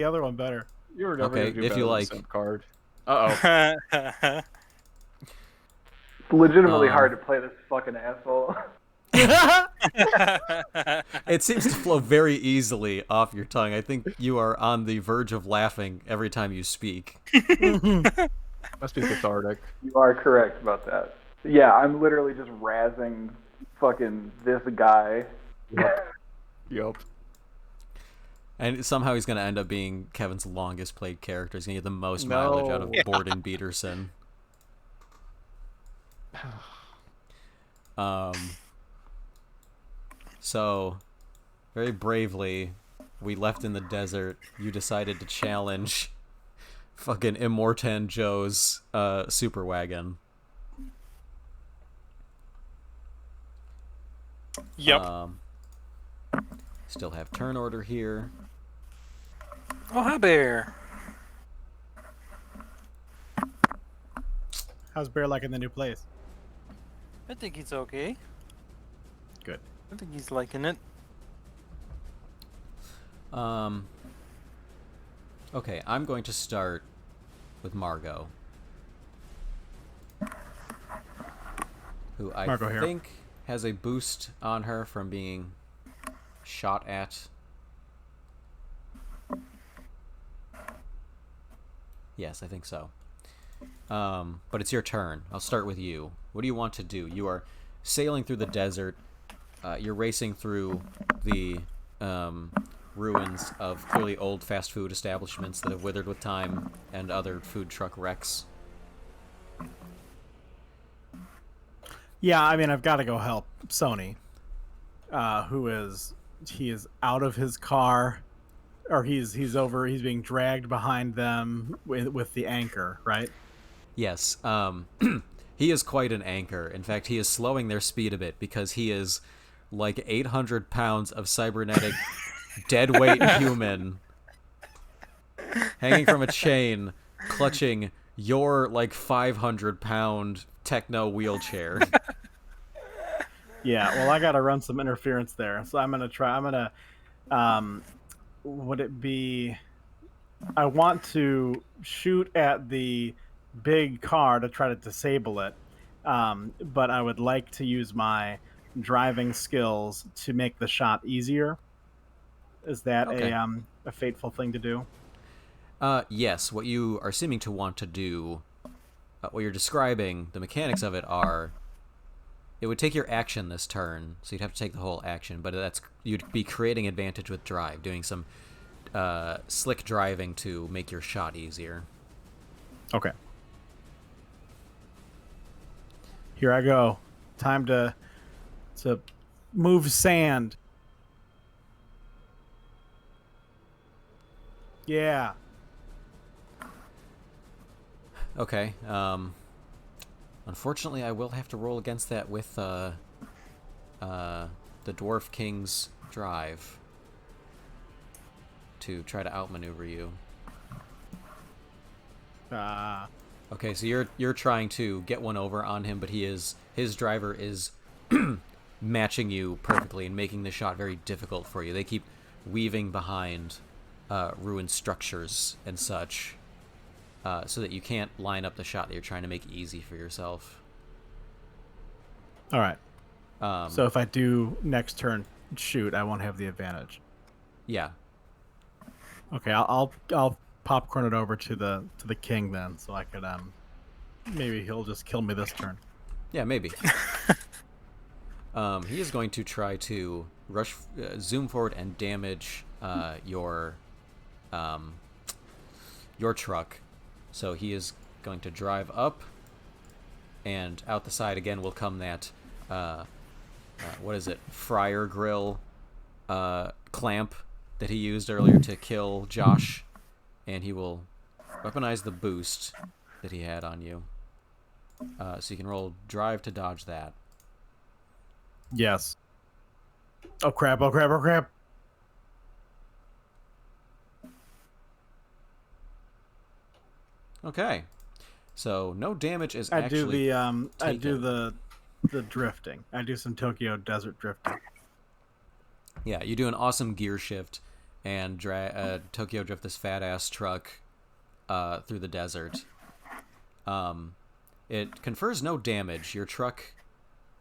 the other one better. You were never Okay, gonna do if better you than like. Sim card. Uh It's It's legitimately Um, hard to play this fucking asshole. It seems to flow very easily off your tongue. I think you are on the verge of laughing every time you speak. oh. Must be cathartic. You are correct about that. Yeah, I'm literally just razzing fucking this guy. Yup. And somehow he's going to end up being Kevin's longest played character. He's going to get the most mileage out of No. Borden Peterson. So, very bravely, we left in the desert. You decided to challenge fucking Immortan Joe's super wagon. Yep. Still have turn order here. Oh, hi, Bear. How's Bear like in the new place? I think he's okay. Good. I think he's liking it. Okay, I'm going to start with Margot. Who I Margot here. think has a boost on her from being shot at. Yes, I think so. But it's your turn. I'll start with you. What do you want to do? You are sailing through the desert. You're racing through the ruins of clearly old fast food establishments that have withered with time and other food truck wrecks. Yeah, I mean, I've got to go help Sony, he is out of his car, or he's being dragged behind them with the anchor, right? Yes, he is quite an anchor. In fact, he is slowing their speed a bit because he is like 800 pounds of cybernetic deadweight human hanging from a chain, clutching your like 500-pound techno wheelchair. Yeah, well, I got to run some interference there, so I'm gonna would it be? I want to shoot at the big car to try to disable it, but I would like to use my driving skills to make the shot easier. Is that Okay. a fateful thing to do? Yes, what you are seeming to want to do, what you're describing, the mechanics of it are, it would take your action this turn, so you'd have to take the whole action, but you'd be creating advantage with drive, doing some slick driving to make your shot easier. Okay. Here I go. Time to move sand. Yeah. Okay, unfortunately I will have to roll against that with the Dwarf King's drive to try to outmaneuver you. Okay, so you're trying to get one over on him, but his driver is matching you perfectly and making the shot very difficult for you. They keep weaving behind ruined structures and such, so that you can't line up the shot that you're trying to make easy for yourself. All right. So if I do next turn shoot, I won't have the advantage. Yeah. Okay, I'll popcorn it over to the king then, so I could maybe he'll just kill me this turn. Yeah, maybe. He is going to try to zoom forward and damage your truck. So he is going to drive up, and out the side again will come that what is it, fryer grill clamp that he used earlier to kill Josh, and he will weaponize the boost that he had on you. So you can roll drive to dodge that. Yes. Oh crap! Oh crap! Oh crap! Okay, so no damage is I actually do the I do taken. the drifting. I do some Tokyo desert drifting. Yeah, you do an awesome gear shift and Tokyo drift this fat ass truck through the desert. It confers no damage. Your truck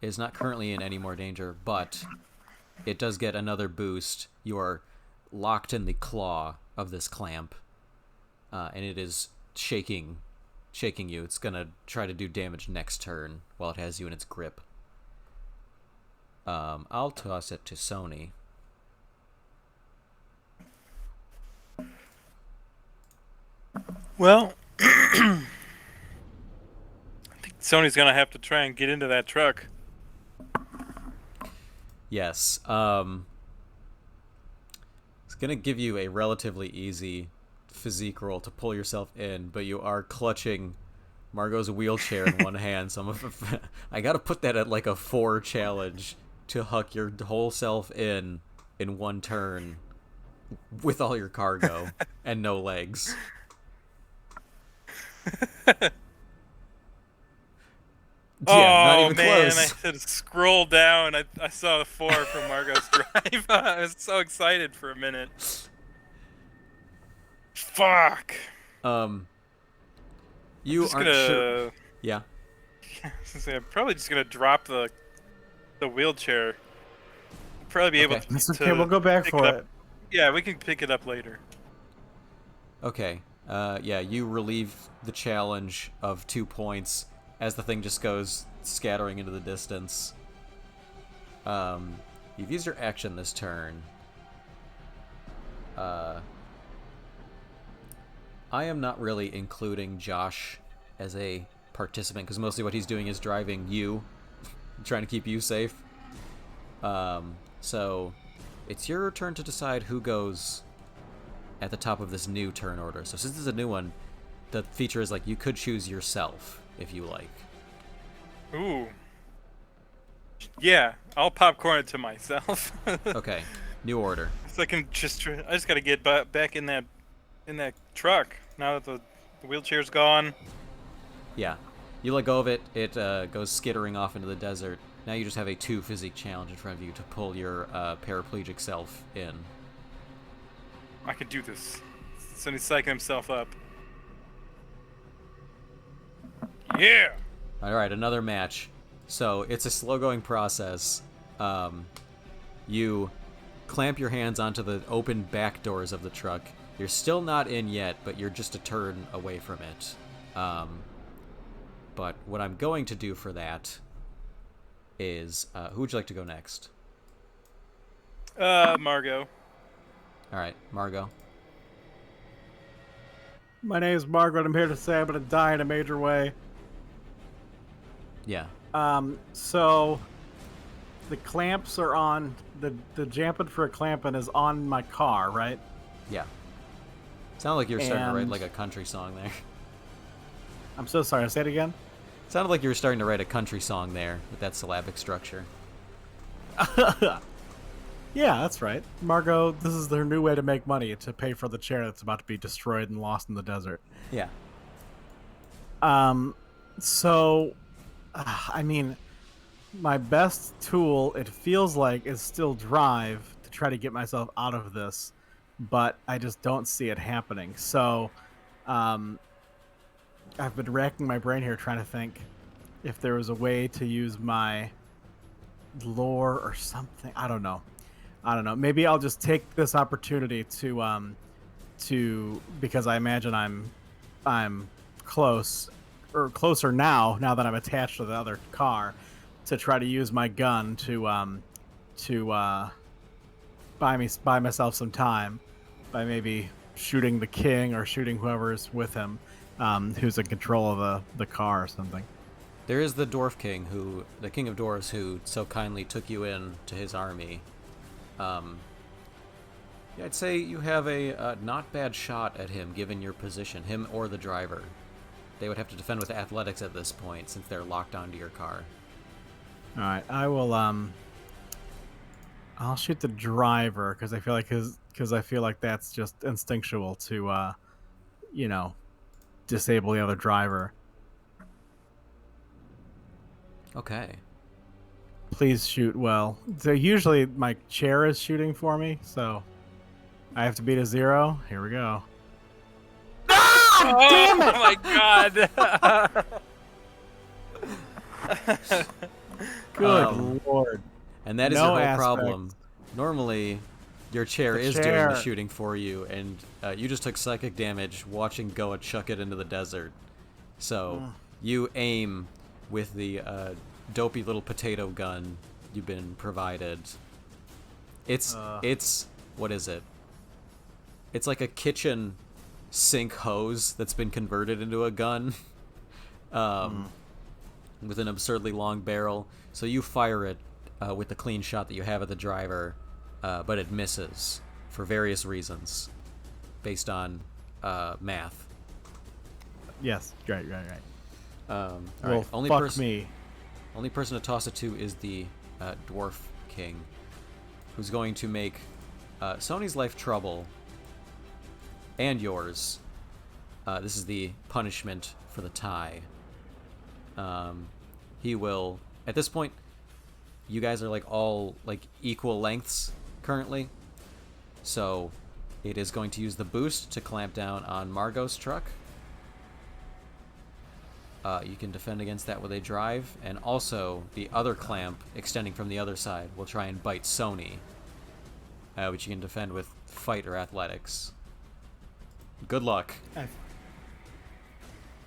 is not currently in any more danger, but it does get another boost. You are locked in the claw of this clamp, and it is shaking you. It's gonna try to do damage next turn while it has you in its grip. I'll toss it to Sony. Well, I think Sony's gonna have to try and get into that truck. Yes. It's gonna give you a relatively easy physique roll to pull yourself in, but you are clutching Margot's wheelchair in one hand. So I gotta put that at like a 4 challenge to huck your whole self in one turn with all your cargo and no legs. Not even man, close. I had to scroll down. I saw a 4 from Margot's drive. I was so excited for a minute. Fuck. You Just aren't gonna. sure. Yeah. I'm probably just gonna drop the wheelchair. We'll probably be able Okay. to. That's okay. We'll go back pick for it. Up. it. Yeah, we can pick it up later. Okay. Yeah, you relieve the challenge of 2 points as the thing just goes scattering into the distance. You've used your action this turn. I am not really including Josh as a participant because mostly what he's doing is driving you, trying to keep you safe. So it's your turn to decide who goes at the top of this new turn order. So since this is a new one, the feature is like you could choose yourself if you like. Ooh. Yeah, I'll popcorn it to myself. Okay, new order. So I just gotta get back in that truck now that the wheelchair's gone. Yeah, you let go of it. It goes skittering off into the desert. Now you just have a 2 physique challenge in front of you to pull your paraplegic self in. I can do this. So he's psyching himself up. Yeah. All right, another match. So it's a slow-going process. You clamp your hands onto the open back doors of the truck. You're still not in yet, but you're just a turn away from it. But what I'm going to do for that is, who would you like to go next? Margot. All right, Margot. My name is Margaret. I'm here to say I'm going to die in a major way. Yeah. So the clamps are on the jamping for a clamping is on my car, right? Yeah. Sounded like you were starting to write And- like a country song there. I'm so sorry. Say it again. Sounded like you were starting to write a country song there with that syllabic structure. Yeah, that's right. Margot, this is their new way to make money, to pay for the chair that's about to be destroyed and lost in the desert. Yeah. So, I mean, my best tool, it feels like, is still drive to try to get myself out of this, but I just don't see it happening. So, I've been racking my brain here trying to think if there was a way to use my lore or something. I don't know. Maybe I'll just take this opportunity to because I imagine I'm close or closer now that I'm attached to the other car, to try to use my gun to buy myself some time by maybe shooting the king or shooting whoever's with him, who's in control of the car or something. There is the Dwarf King, the King of Dwarves, who so kindly took you in to his army. Yeah, I'd say you have a not bad shot at him, given your position, him or the driver. They would have to defend with athletics at this point, since they're locked onto your car. All right, I will. I'll shoot the driver because I feel like that's just instinctual to, disable the other driver. Okay. Please shoot well. So usually my chair is shooting for me, so I have to beat a 0. Here we go. Oh my god! Good Um, lord. And that is No your whole aspects. problem. Normally, your chair The is doing the chair. shooting for you, and you just took psychic damage watching Goa chuck it into the desert. So, you aim with the dopey little potato gun you've been provided. It's what is it? It's like a kitchen sink hose that's been converted into a gun. With an absurdly long barrel. So you fire it with the clean shot that you have at the driver, but it misses for various reasons based on math. Yes, right. All Well, right. fuck me. Only person to toss it to is the Dwarf King, who's going to make Sony's life trouble and yours. This is the punishment for the tie. He will, at this point, you guys are like all like equal lengths currently, so it is going to use the boost to clamp down on Margot's truck. You can defend against that with a drive, and also the other clamp extending from the other side will try and bite Sony, which you can defend with fight or athletics. Good luck.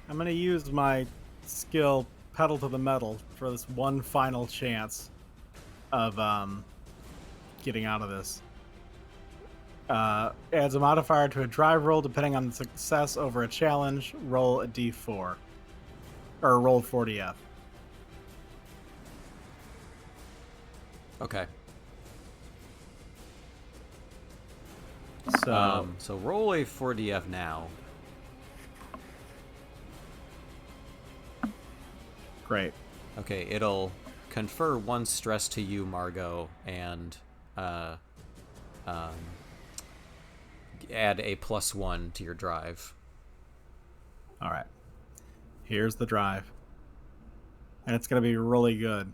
I'm gonna use my skill pedal to the metal for this one final chance of getting out of this. Adds a modifier to a drive roll depending on the success over a challenge. Roll a d4 or roll 40f. Okay. So So roll a 4DF now. great. Okay, it'll confer 1 stress to you, Margot, and add a +1 to your drive. All right. Here's the drive, and it's gonna be really good.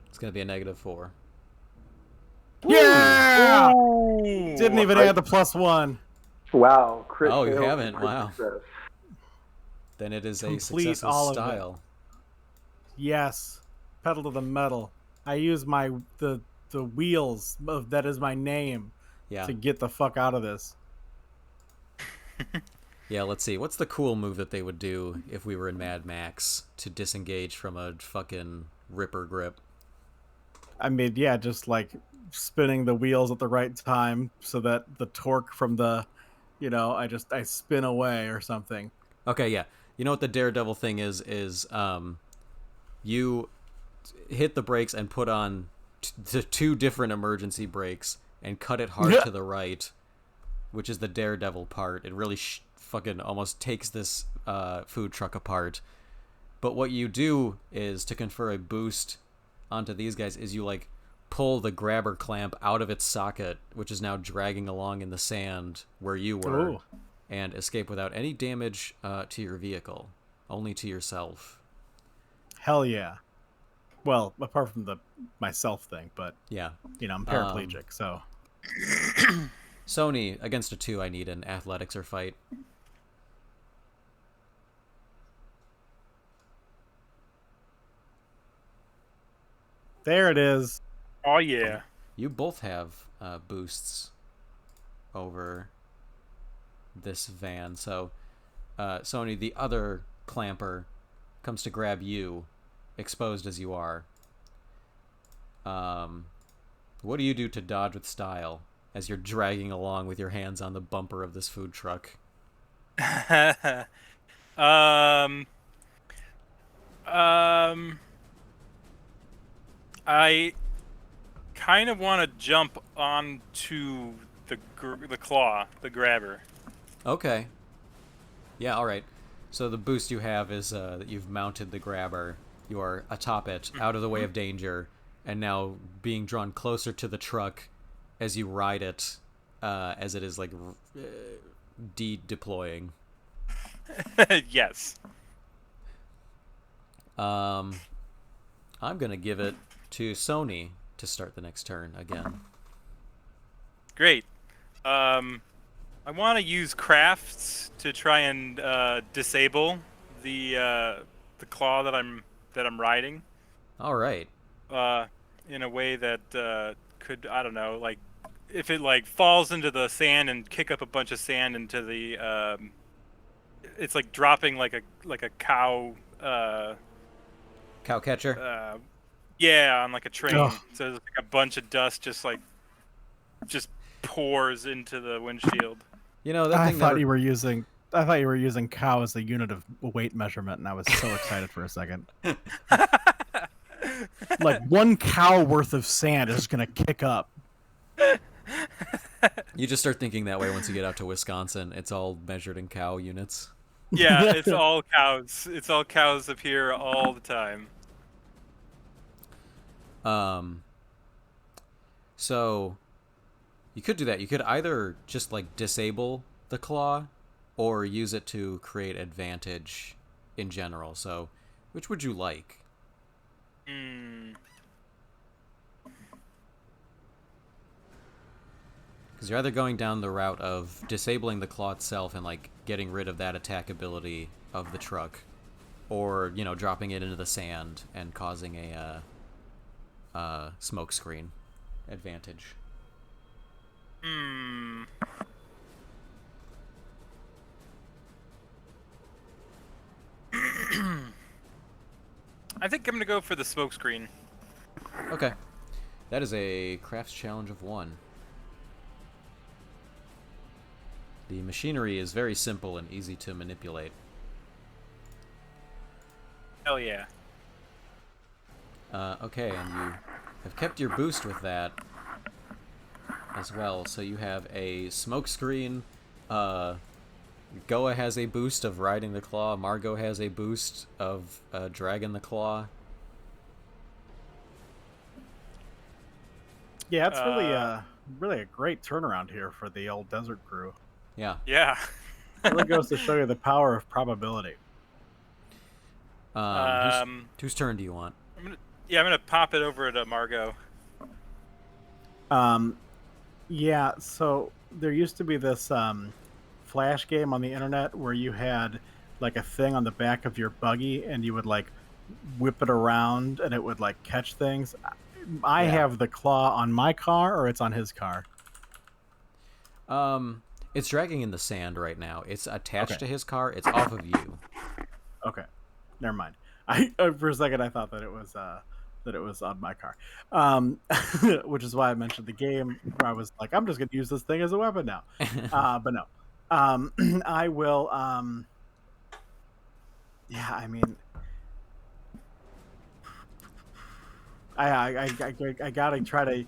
It's gonna be a -4. Yeah! Didn't even add the +1. Wow, crit Oh, you fail, haven't? crit Wow. success. Then it is a Complete success all with of it. style. Yes, pedal to the metal. I use the wheels of that is my name Yeah. to get the fuck out of this. Yeah, let's see. What's the cool move that they would do if we were in Mad Max to disengage from a fucking Ripper grip? I mean, yeah, just like spinning the wheels at the right time so that the torque from the, I spin away or something. Okay, yeah. You know what the Daredevil thing is you hit the brakes and put on the 2 different emergency brakes and cut it hard to the right, which is the Daredevil part. It really fucking almost takes this food truck apart. But what you do is, to confer a boost onto these guys, is you like pull the grabber clamp out of its socket, which is now dragging along in the sand where you were. Ooh. And escape without any damage to your vehicle, only to yourself. Hell yeah. Well, apart from the myself thing, but Yeah. I'm paraplegic, so Sony, against a 2, I need an athletics or fight. there it is. Oh yeah. You both have boosts over this van. So, Sony, the other clamper, comes to grab you, exposed as you are. What do you do to dodge with style as you're dragging along with your hands on the bumper of this food truck? I kind of want to jump onto the claw, the grabber. Okay. Yeah, alright. So the boost you have is that you've mounted the grabber. You are atop it, out of the way of danger, and now being drawn closer to the truck as you ride it, as it is like de-deploying. Yes. I'm gonna give it to Sony to start the next turn again. Great. I want to use crafts to try and disable the claw that I'm riding. All right. In a way that could, I don't know, like if it like falls into the sand and kick up a bunch of sand into the it's like dropping like a cow Cow catcher. yeah, on like a train. Ugh. So there's like a bunch of dust just pours into the windshield. You know that I thing thought never. you were using. I thought you were using cow as a unit of weight measurement, and I was so excited for a second. Like 1 cow worth of sand is gonna kick up. You just start thinking that way once you get out to Wisconsin. It's all measured in cow units. Yeah, it's all cows. It's all cows up here all the time. So you could do that. You could either just like disable the claw or use it to create advantage in general. So which would you like? Because you're either going down the route of disabling the claw itself and like getting rid of that attack ability of the truck, or dropping it into the sand and causing a smoke screen advantage. I think I'm gonna go for the smokescreen. Okay, that is a crafts challenge of 1. The machinery is very simple and easy to manipulate. Hell yeah. Okay, and you have kept your boost with that as well. So you have a smoke screen. Goa has a boost of riding the claw. Margot has a boost of dragging the claw. Yeah, it's really a great turnaround here for the old desert crew. Yeah. Yeah. It really goes to show you the power of probability. Whose turn do you want? I'm gonna pop it over to Margot. Yeah, so there used to be this flash game on the internet where you had like a thing on the back of your buggy and you would like whip it around and it would like catch things. I Yeah. have the claw on my car, or it's on his car. It's dragging in the sand right now. It's attached Okay. to his car. It's off of you. Okay, never mind. I for a second I thought that it was on my car, which is why I mentioned the game where I was like, I'm just gonna use this thing as a weapon now. But no, I will. Yeah, I mean, I gotta try to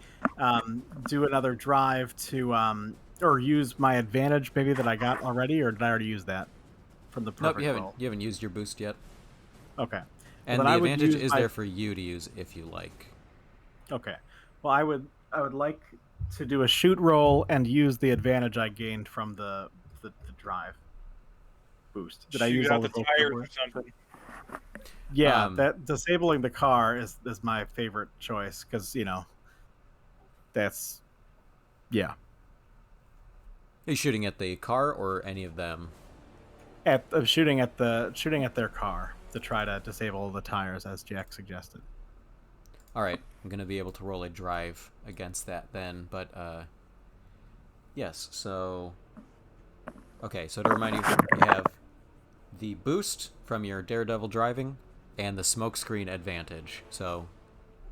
do another drive to or use my advantage maybe that I got already, or did I already use that from the perfect Nope, roll? you haven't used your boost yet. Okay. And Then the I would advantage use is my- there for you to use if you like. Okay. Well, I would like to do a shoot roll and use the advantage I gained from the drive boost. Did I Shoot use out all the the tires vocab or words? something. Yeah, that disabling the car is my favorite choice because that's yeah. Are you shooting at the car or any of them? Shooting at their car to try to disable the tires as Jack suggested. All right, I'm gonna be able to roll a drive against that then, but yes. So okay, so to remind you, you have the boost from your Daredevil driving and the smokescreen advantage. So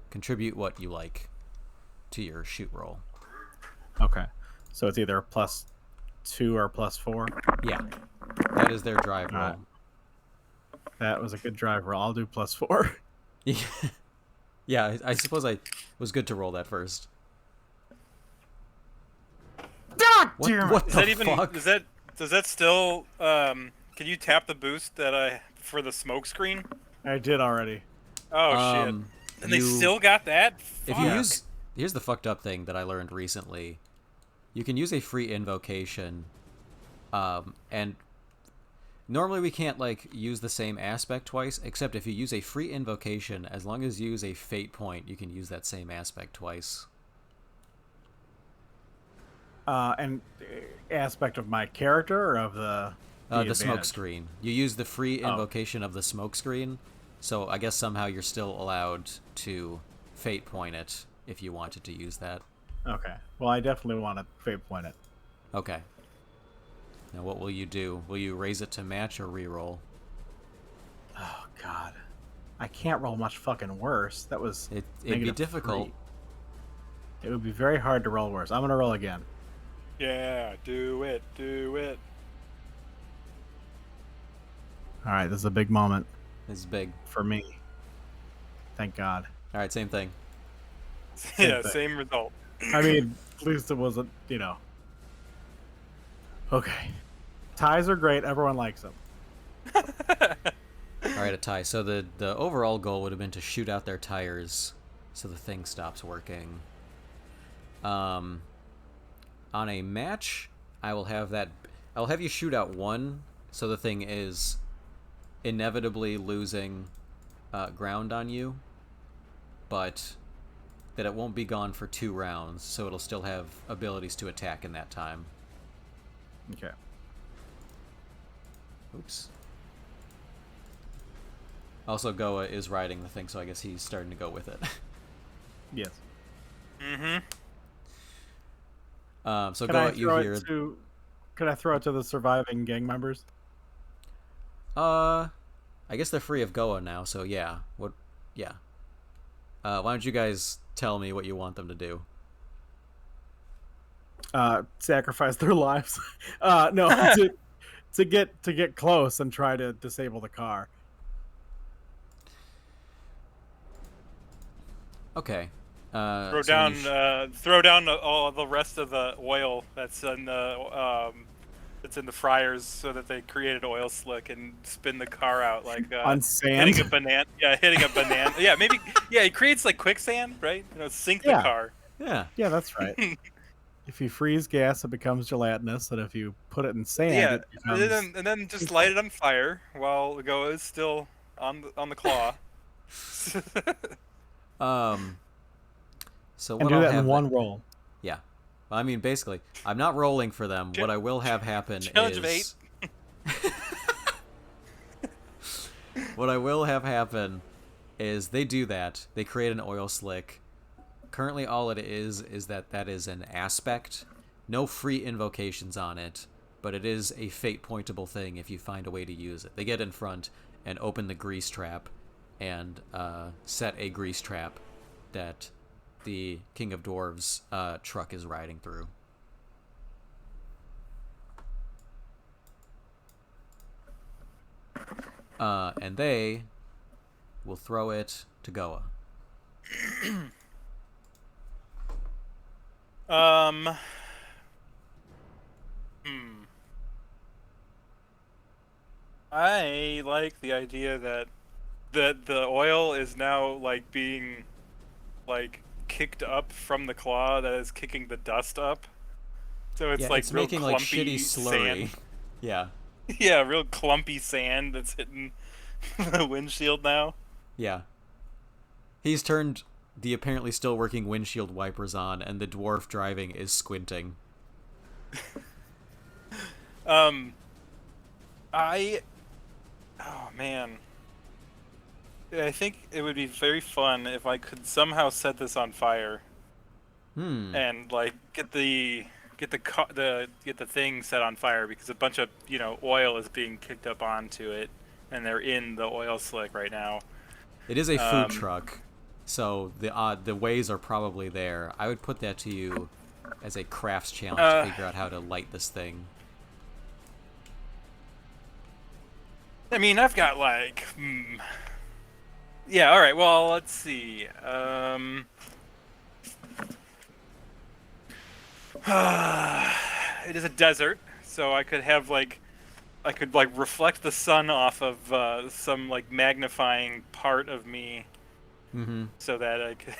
contribute what you like to your shoot roll. Okay, so it's either a +2 or +4. Yeah, that is their drive roll. Alright. That was a good drive roll. I'll do +4. Yeah, I suppose I was good to roll that first. What Is the that even? fuck? Does that still? Can you tap the boost that I for the smoke screen? I did already. Oh shit! And they still got that. If you Fuck. use, here's the fucked up thing that I learned recently. You can use a free invocation, and normally we can't like use the same aspect twice. Except if you use a free invocation, as long as you use a fate point, you can use that same aspect twice. And aspect of my character or of the smoke advantage? screen. You use the free Oh. invocation of the smoke screen, so I guess somehow you're still allowed to fate point it if you wanted to use that. Okay. Well, I definitely want to fate point it. Okay. Now what will you do? Will you raise it to match or reroll? Oh God, I can't roll much fucking worse. That was It'd be negative difficult. 3. It would be very hard to roll worse. I'm gonna roll again. Yeah, do it, do it. All right, this is a big moment This is big. for me. Thank God. All right, same thing. Yeah, thing. same result. I mean, at least it wasn't, Okay. Ties are great. Everyone likes them. All right, a tie. So the overall goal would have been to shoot out their tires so the thing stops working. On a match, I'll have you shoot out 1, so the thing is inevitably losing ground on you, but that it won't be gone for 2 rounds, so it'll still have abilities to attack in that time. Okay. Oops. Also, Goa is riding the thing, so I guess he's starting to go with it. Yes. Mm-hmm. So Can Goa, I throw you hear... it to? Can I throw it to the surviving gang members? I guess they're free of Goa now, so yeah. Yeah. Why don't you guys tell me what you want them to do? Sacrifice their lives. No, to get close and try to disable the car. Okay. Throw so down, you throw down all the rest of the oil that's in the fryers, so that they create an oil slick and spin the car out like On sand? hitting a banana. Yeah, hitting a banana. Yeah, maybe. Yeah, it creates like quicksand, right? Sink the Yeah. car. Yeah. Yeah, that's right. If you freeze gas, it becomes gelatinous, and if you put it in sand, Yeah, it becomes... and then just light it on fire while the Goa is still on the claw. So and what do I'll that in have one roll. Yeah. I mean, basically, I'm not rolling for them. What I will have happen Challenge of is... What I will have happen is they do that. They create an oil slick. Currently, all it is that is an aspect. No free invocations on it, but it is a fate pointable thing if you find a way to use it. They get in front and open the grease trap and set a grease trap that the King of Dwarves truck is riding through. And they will throw it to Goa. I like the idea that the oil is now like being like kicked up from the claw that is kicking the dust up. So it's Yeah, like it's real making clumpy like shitty slurry. sand. Yeah. Yeah, real clumpy sand that's hitting the windshield now. Yeah. He's turned the apparently still working windshield wipers on, and the dwarf driving is squinting. Oh man. I think it would be very fun if I could somehow set this on fire and like get the thing set on fire, because a bunch of oil is being kicked up onto it, and they're in the oil slick right now. It is a food truck, so the ways are probably there. I would put that to you as a crafts challenge to figure out how to light this thing. I mean, I've got like yeah, all right. Well, let's see. It is a desert, so I could have I could reflect the sun off of some like magnifying part of me, so that I could,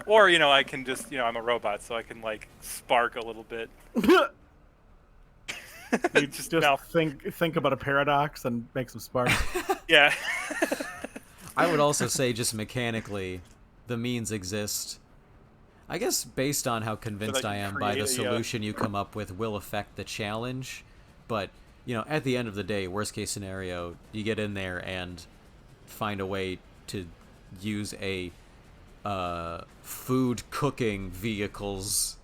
or I can just I'm a robot, so I can like spark a little bit. You just think about a paradox and make some sparks. Yeah. I would also say, just mechanically, the means exist. I guess based on how convinced I can am by the create a, solution you come up with will affect the challenge, but at the end of the day, worst case scenario, you get in there and find a way to use a food cooking vehicle's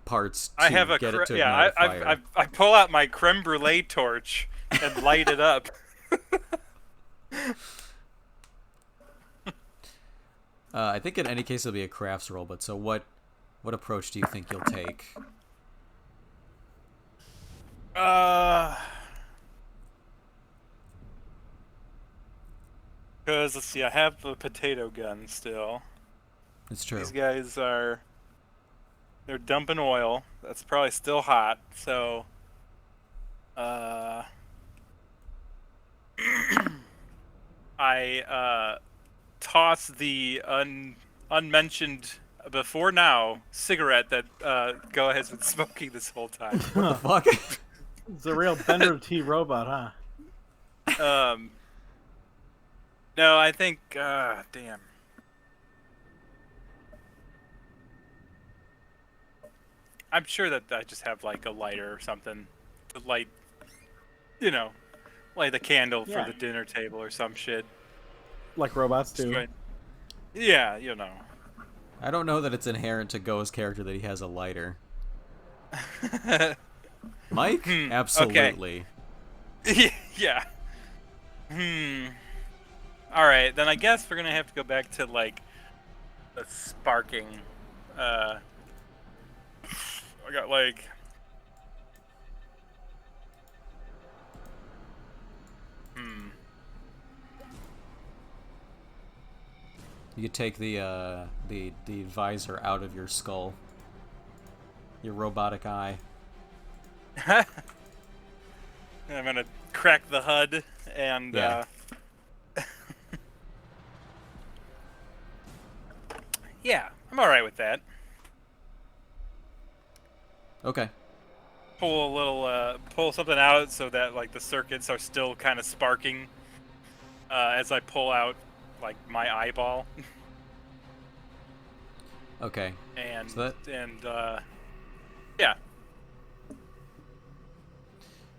parts to I have a get it to ignite a fire. I pull out my creme brulee torch and light it up. I think in any case it'll be a crafts roll, but so what approach do you think you'll take? Because let's see, I have the potato gun still. It's true. These guys they're dumping oil. That's probably still hot. So, I toss the unmentioned before now cigarette that Goa has been smoking this whole time. What the fuck? It's a real Bender T robot, huh? No, I think damn. I'm sure that I just have like a lighter or something to light, light the candle Yeah. for the dinner table or some shit. Like robots do. Right. Yeah, I don't know that it's inherent to Go's character that he has a lighter. Mike? Absolutely. Yeah. All right, then I guess we're gonna have to go back to like the sparking. I got like. You could take the visor out of your skull. Your robotic eye. I'm gonna crack the HUD and. Yeah. Yeah, I'm all right with that. Okay. Pull something out so that like the circuits are still kind of sparking as I pull out like my eyeball. Okay. And So yeah.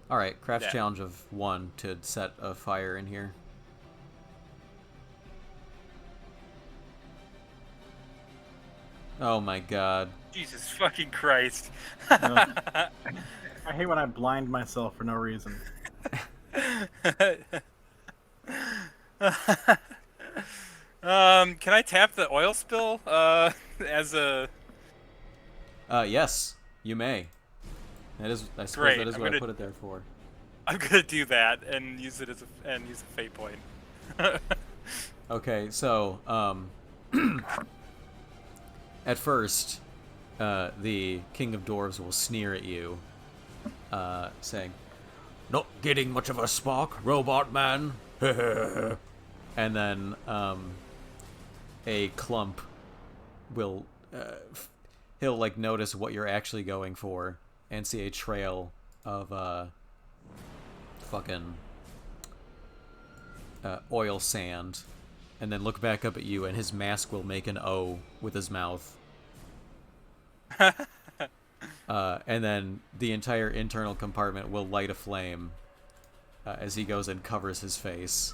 All right. Craft Yeah. challenge of 1 to set a fire in here. Oh my god. Jesus fucking Christ. I hate when I blind myself for no reason. Can I tap the oil spill as a? Yes, you may. That is, I suppose Great, that is I'm what I gonna- put it there for. I'm gonna do that and use it as a fate point. Okay, so at first, the King of Dwarves will sneer at you, saying, "Not getting much of a spark, robot man." And then a clump will he'll like notice what you're actually going for and see a trail of fucking oil sand, and then look back up at you, and his mask will make an O with his mouth. And then the entire internal compartment will light a flame as he goes and covers his face.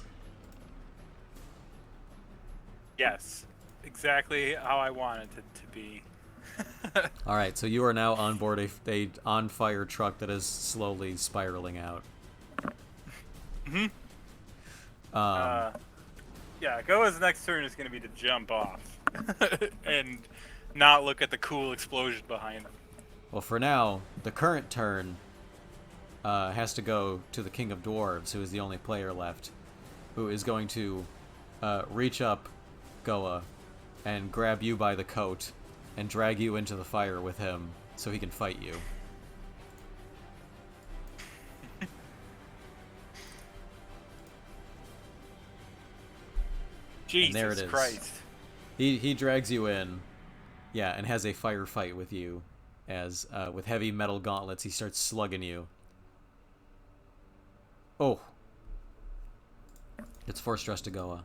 Yes, exactly how I wanted it to be. All right, so you are now on board a on-fire truck that is slowly spiraling out. Yeah, Goa's next turn is going to be to jump off and not look at the cool explosion behind him. Well, for now, the current turn has to go to the King of Dwarves, who is the only player left, who is going to reach up Goa and grab you by the coat and drag you into the fire with him so he can fight you. Jesus there it is. Christ. He drags you in, yeah, and has a firefight with you, as with heavy metal gauntlets he starts slugging you. Oh, it's forced stress to Goa.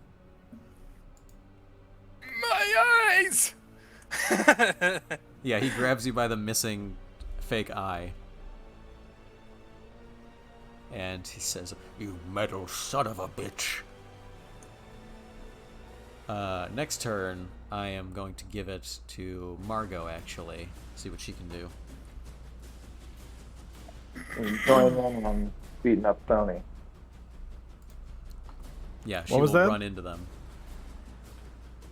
My eyes! Yeah, he grabs you by the missing fake eye. And he says, "You metal son of a bitch." Next turn, I am going to give it to Margot, actually. See what she can do. And join them on beating up Sony. Yeah, she What was will that? run into them.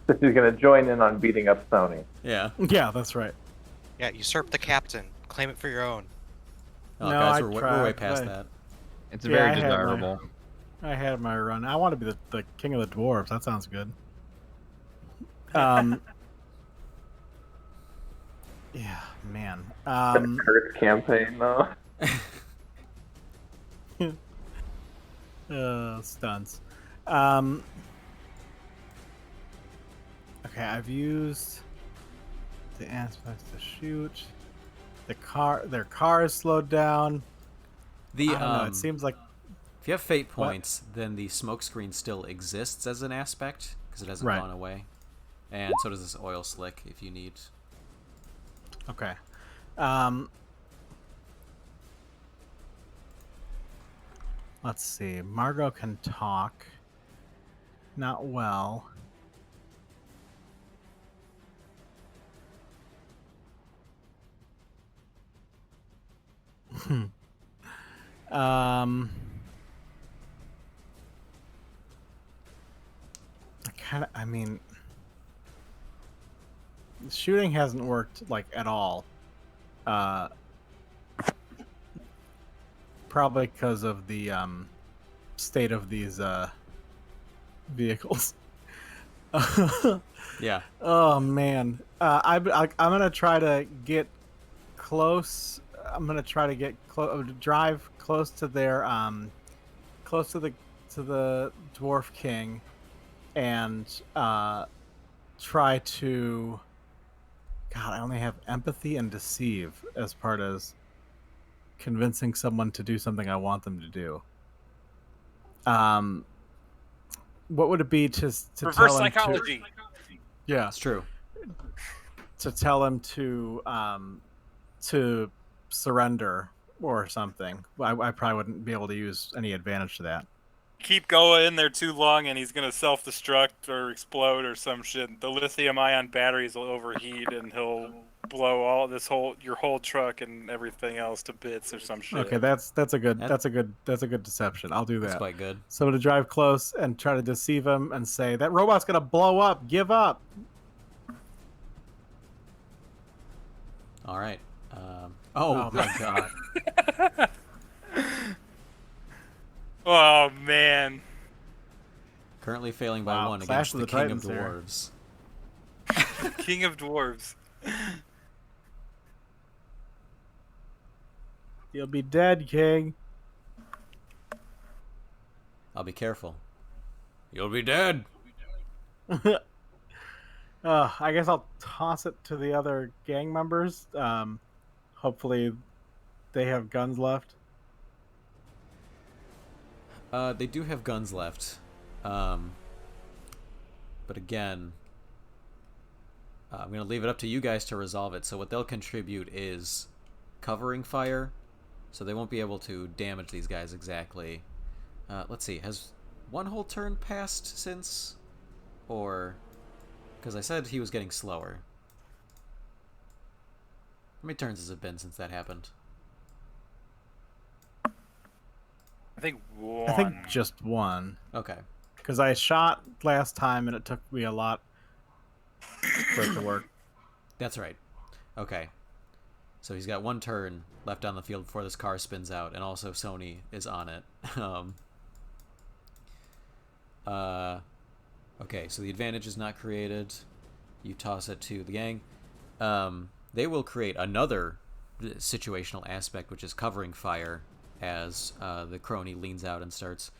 She's gonna join in on beating up Sony. Yeah. Yeah, that's right. Yeah, usurp the captain. Claim it for your own. Oh, No, guys, I we're way tried, past but that. It's Yeah, very I had my- desirable. I had my run. I want to be the king of the dwarves. That sounds good. Yeah, man. Kurt's campaign, though. Stunts. Okay, I've used the aspects to shoot. Their car is slowed down. The I don't know. It seems like if you have fate What? points, then the smoke screen still exists as an aspect because it hasn't Right. gone away, and so does this oil slick if you need. okay. Let's see. Margot can talk. Not well. um. I mean, shooting hasn't worked like at all. Probably because of the state of these vehicles. Yeah. Oh man, I'm gonna try to get close. I'm gonna try to get drive close to their close to the dwarf king, and try to. God, I only have empathy and deceive as part as convincing someone to do something I want them to do. What would it be to Reverse tell him psychology. yeah, That's true. to tell him to surrender or something? I probably wouldn't be able to use any advantage to that. Keep going in there too long, and he's gonna self-destruct or explode or some shit. The lithium-ion batteries will overheat, and he'll blow your whole truck and everything else to bits or some shit. Okay, that's a good That- that's a good deception. I'll do That's that. quite good. So to drive close and try to deceive him and say that robot's gonna blow up. Give up. All right. Oh my god. Oh man. Currently failing by Wow, one Clash against of the the King of Titans here. Dwarves. King of Dwarves. You'll be dead, King. I'll be careful. You'll be dead. I guess I'll toss it to the other gang members. Hopefully, they have guns left. They do have guns left. But again, I'm going to leave it up to you guys to resolve it. So what they'll contribute is covering fire. So they won't be able to damage these guys exactly. Let's see. Has one whole turn passed since? Or... Because I said he was getting slower. How many turns has it been since that happened? I think one. I think just one. Okay. Because I shot last time and it took me a lot for it to work. That's right. Okay. So he's got one turn left on the field before this car spins out, and also Sony is on it. Okay, so the advantage is not created. You toss it to the gang. They will create another situational aspect, which is covering fire, as the crony leans out and starts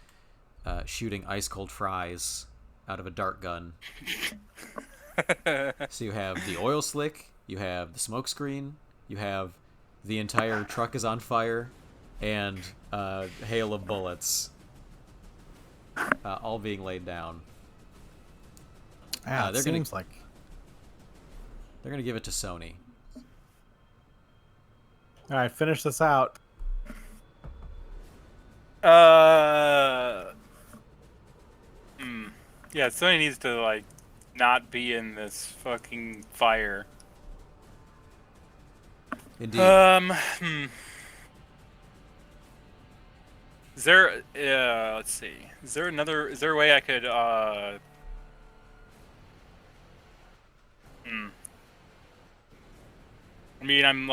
shooting ice-cold fries out of a dart gun. So you have the oil slick, you have the smoke screen, you have the entire truck is on fire, and a hail of bullets all being laid down. Yeah, it they're gonna- seems like They're gonna give it to Sony. All right, finish this out. Yeah, Sony needs to like not be in this fucking fire. Indeed. Hmm. Is there let's see. Is there a way I could I mean, I'm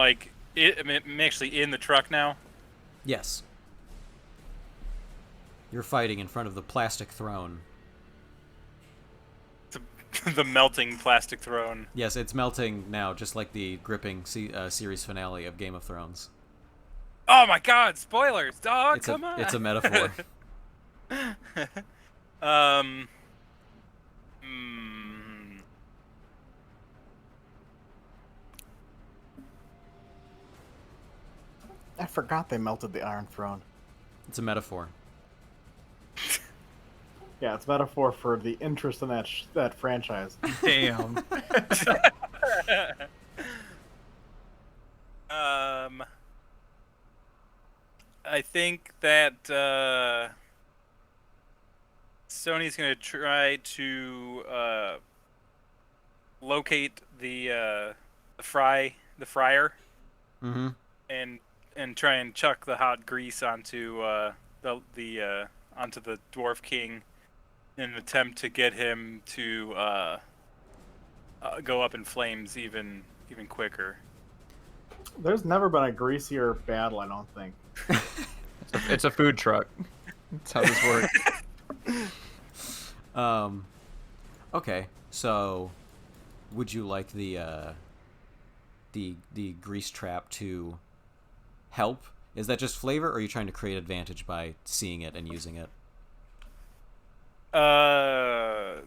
actually in the truck now. Yes. You're fighting in front of the plastic throne. The melting plastic throne. Yes, it's melting now, just like the gripping series finale of Game of Thrones. Oh my God! Spoilers, dog. Come on. It's a metaphor. um. I forgot they melted the Iron Throne. It's a metaphor. Yeah, it's a metaphor for the interest in that franchise. Damn. I think that Sony's gonna try to locate the fryer, Mm-hmm. and try and chuck the hot grease onto onto the Dwarf King in an attempt to get him to go up in flames even quicker. There's never been a greasier battle, I don't think. It's a food truck. That's how this works. Okay, so would you like the grease trap to help? Is that just flavor, or are you trying to create advantage by seeing it and using it?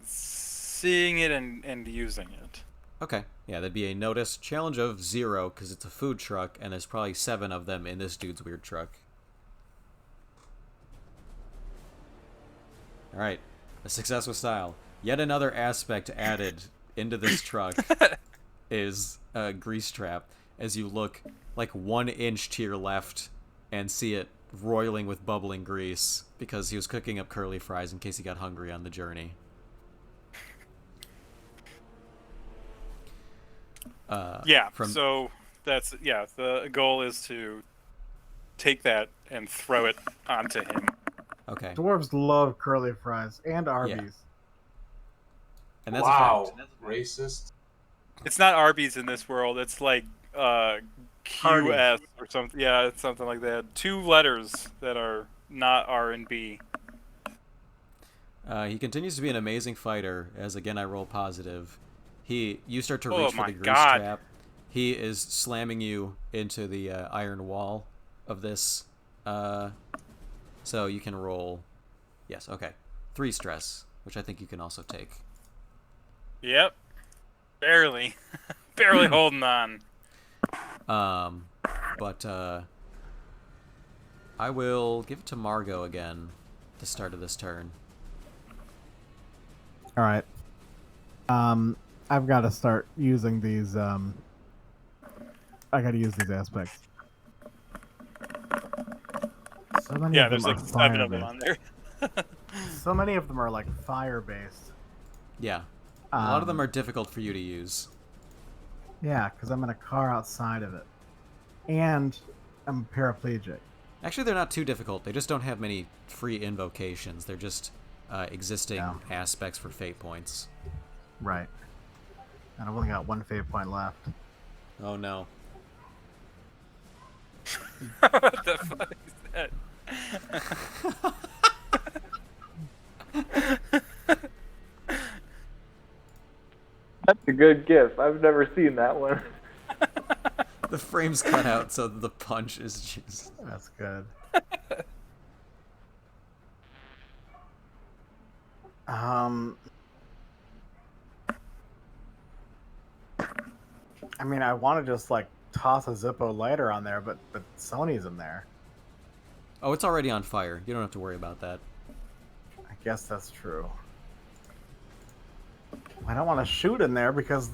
Seeing it and using it. Okay, yeah, that'd be a notice challenge of 0 because it's a food truck, and there's probably 7 of them in this dude's weird truck. All right, a success with style. Yet another aspect added into this truck is a grease trap. As you look like 1 inch to your left and see it roiling with bubbling grease because he was cooking up curly fries in case he got hungry on the journey. So that's the goal is to take that and throw it onto him. Okay. Dwarves love curly fries and Arby's. Yeah. And that's a Wow, fact. racist. It's not Arby's in this world. It's like QS or something. Yeah, it's something like that. 2 letters that are not R and B. He continues to be an amazing fighter, as again I roll positive. You start to Oh reach for my the grease God. trap. He is slamming you into the iron wall of this. So you can roll. Yes, okay. 3 stress, which I think you can also take. Yep. Barely. Barely holding on. But I will give it to Margot again at the start of this turn. All right. I've got to start using these. I got to use these aspects. So many Yeah, of them there's are like 7 of them fire-based. on there. So many of them are like fire-based. Yeah. A lot of them are difficult for you to use. Yeah, because I'm in a car outside of it, and I'm paraplegic. Actually, they're not too difficult. They just don't have many free invocations. They're just existing aspects for fate points. Right. And I've only got 1 fate point left. Oh no. What the fuck is that? That's a good gif. I've never seen that one. The frame's cut out, so the punch is just... That's good. I mean, I want to just like toss a Zippo lighter on there, but Sony's in there. Oh, it's already on fire. You don't have to worry about that. I guess that's true. I don't want to shoot in there because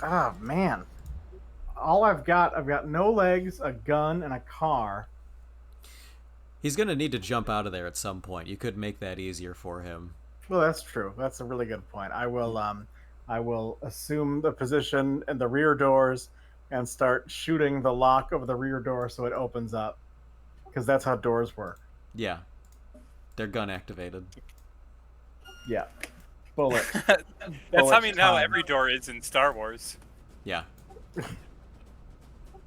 Oh man, I've got no legs, a gun, and a car. He's gonna need to jump out of there at some point. You could make that easier for him. Well, that's true. That's a really good point. I will assume the position in the rear doors and start shooting the lock of the rear door so it opens up, because that's how doors work. Yeah, they're gun activated. Yeah, bullet. That's how Bullet how time. every door is in Star Wars. Yeah.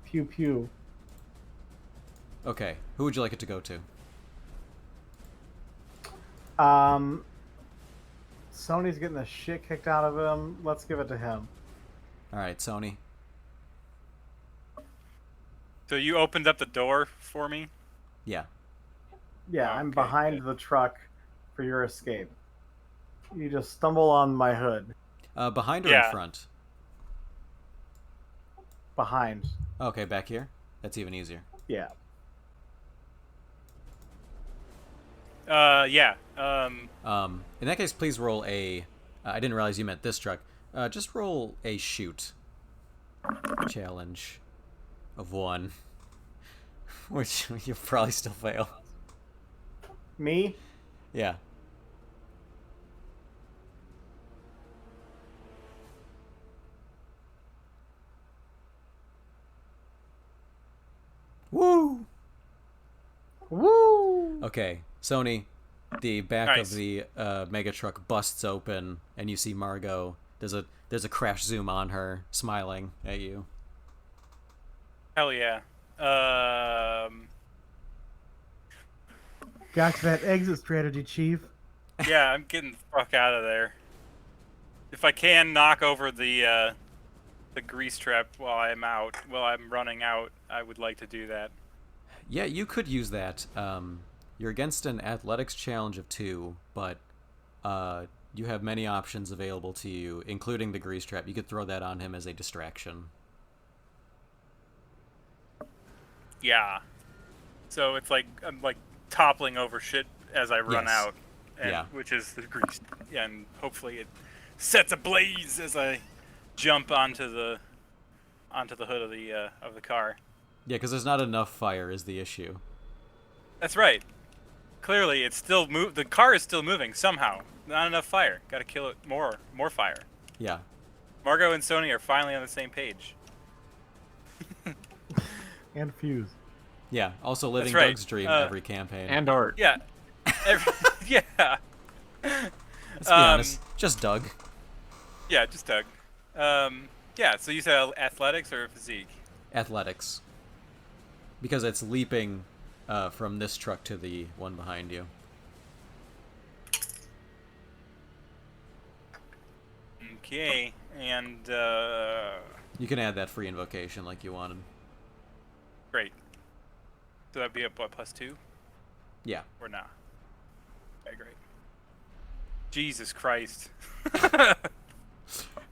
Pew pew. Okay, who would you like it to go to? Um, Sony's getting the shit kicked out of him. Let's give it to him. All right, Sony. So you opened up the door for me. Yeah. Yeah, I'm Okay, behind good. the truck for your escape. You just stumble on my hood. Behind or Yeah. in front? Behind. Okay, back here. That's even easier. Yeah. Yeah. In that case, please roll a. I didn't realize you meant this truck. Just roll a shoot challenge of 1, which you'll probably still fail. Me? Yeah. Woo! Woo! Okay, Sony, the back Nice. of the mega truck busts open, and you see Margot. There's a crash zoom on her, smiling at you. Hell yeah. Got that exit strategy, Chief. Yeah, I'm getting the fuck out of there. If I can knock over the grease trap while I'm running out, I would like to do that. Yeah, you could use that. You're against an athletics challenge of 2, but you have many options available to you, including the grease trap. You could throw that on him as a distraction. Yeah. So it's like I'm like toppling over shit as I run Yes. out, and, Yeah. which is the grease, and hopefully it sets ablaze as I jump onto the hood of the car. Yeah, because there's not enough fire is the issue. That's right. Clearly, it's still the car is still moving somehow. Not enough fire. Got to kill it more fire. Yeah. Margot and Sony are finally on the same page. And Fuse. Yeah, also living right. Doug's dream every campaign. And art. Yeah. Yeah. Let's be honest, just Doug. Yeah, just Doug. Yeah, so you said athletics or physique? Athletics. Because it's leaping from this truck to the one behind you. Okay, and You can add that free invocation like you wanted. great. So that'd be a what, +2 Yeah. or not? Okay, great. Jesus Christ.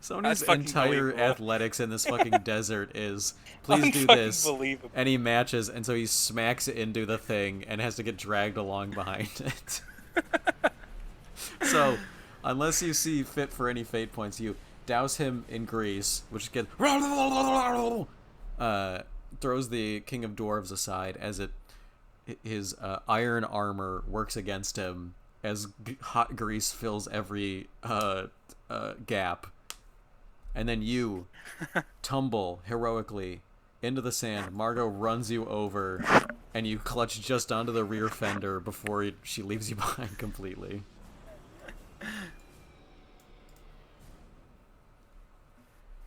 Sony's fucking entire believable. athletics in this fucking desert is please do Unfucking this. believable. And he matches, and so he smacks into the thing and has to get dragged along behind it. So, unless you see fit for any fate points, you douse him in grease, which gets throws the King of Dwarves aside as his iron armor works against him as hot grease fills every gap. And then you tumble heroically into the sand. Margot runs you over, and you clutch just onto the rear fender before she leaves you behind completely.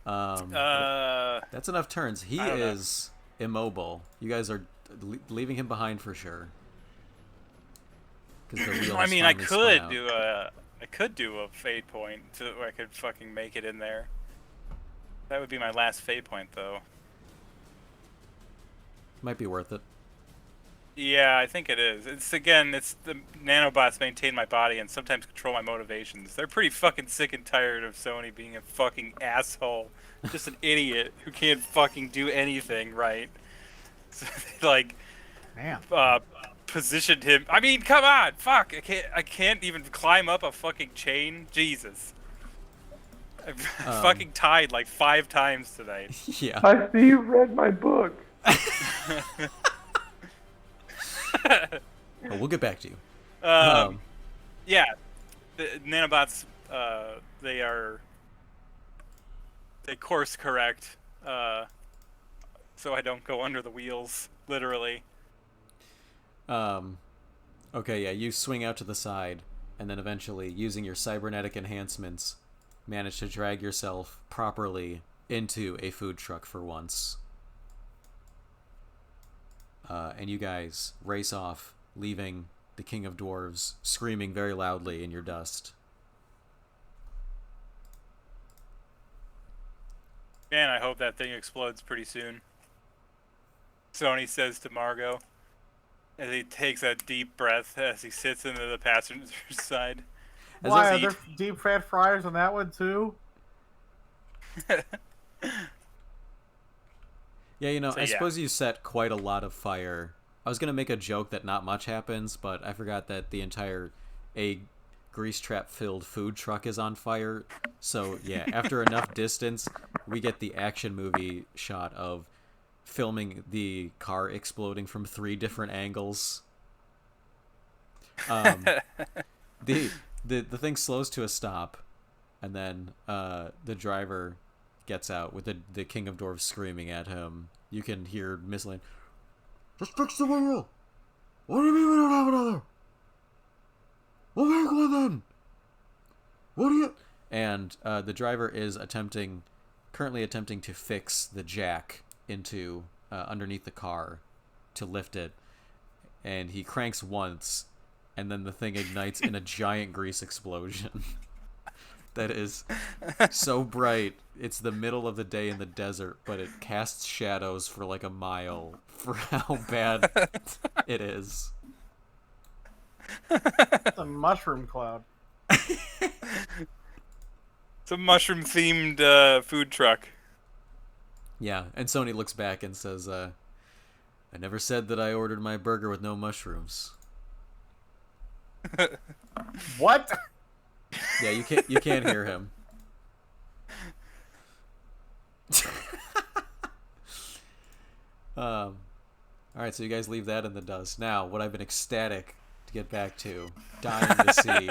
That's enough turns. He I don't know. is immobile. You guys are leaving him behind for sure. 'Cause the wheel I has mean, I finally spun could out. do a fate point so that I could fucking make it in there. That would be my last fate point, though. Might be worth it. Yeah, I think it is. It's the nanobots maintain my body and sometimes control my motivations. They're pretty fucking sick and tired of Sony being a fucking asshole, just an idiot who can't fucking do anything right. So they, like, Man. positioned him. I mean, come on, fuck! I can't even climb up a fucking chain. Jesus. I've fucking tied like 5 times tonight. Yeah. I see you read my book. Well, we'll get back to you. Yeah, the nanobots, they course correct, so I don't go under the wheels, literally. Okay, yeah, you swing out to the side, and then eventually, using your cybernetic enhancements, manage to drag yourself properly into a food truck for once. And you guys race off, leaving the King of Dwarves screaming very loudly in your dust. Man, I hope that thing explodes pretty soon. Sony says to Margot, as he takes a deep breath as he sits into the passenger's side. Why are Eat. there deep fat fryers on that one too? Yeah, you know, So, I yeah. suppose you set quite a lot of fire. I was gonna make a joke that not much happens, but I forgot that the entire grease trap filled food truck is on fire. So yeah, after enough distance, we get the action movie shot of filming the car exploding from 3 different angles. The thing slows to a stop, and then the driver gets out with the King of Dwarves screaming at him. You can hear Miss Lane, "Just fix the wheel! What do you mean we don't have another? We'll make one then! What do you..." And the driver is currently attempting to fix the jack into underneath the car to lift it. And he cranks once, and then the thing ignites in a giant grease explosion. That is so bright. It's the middle of the day in the desert, but it casts shadows for like a mile for how bad it is. It's a mushroom cloud. It's a mushroom-themed food truck. Yeah, and Sony looks back and says, I never said that I ordered my burger with no mushrooms. What? Yeah, you can't hear him. Alright, so you guys leave that in the dust. Now, what I've been ecstatic to get back to, dying to see.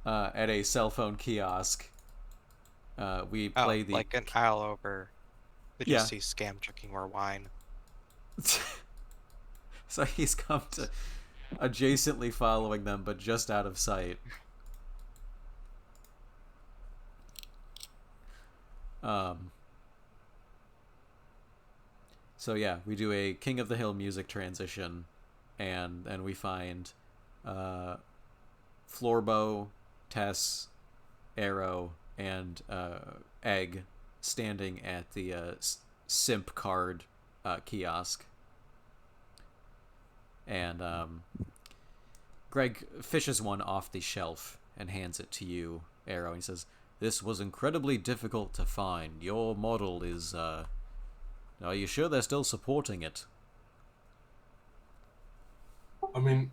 At a cell phone kiosk, we play the... like an aisle over. Did Yeah. you see scam chucking more wine? So he's come to adjacently following them, but just out of sight. So yeah, we do a King of the Hill music transition, and then we find Floorbow, Tess, Arrow, and Egg standing at the simp card kiosk. And Greg fishes one off the shelf and hands it to you, Arrow. He says, "This was incredibly difficult to find. Your model is, are you sure they're still supporting it?" I mean,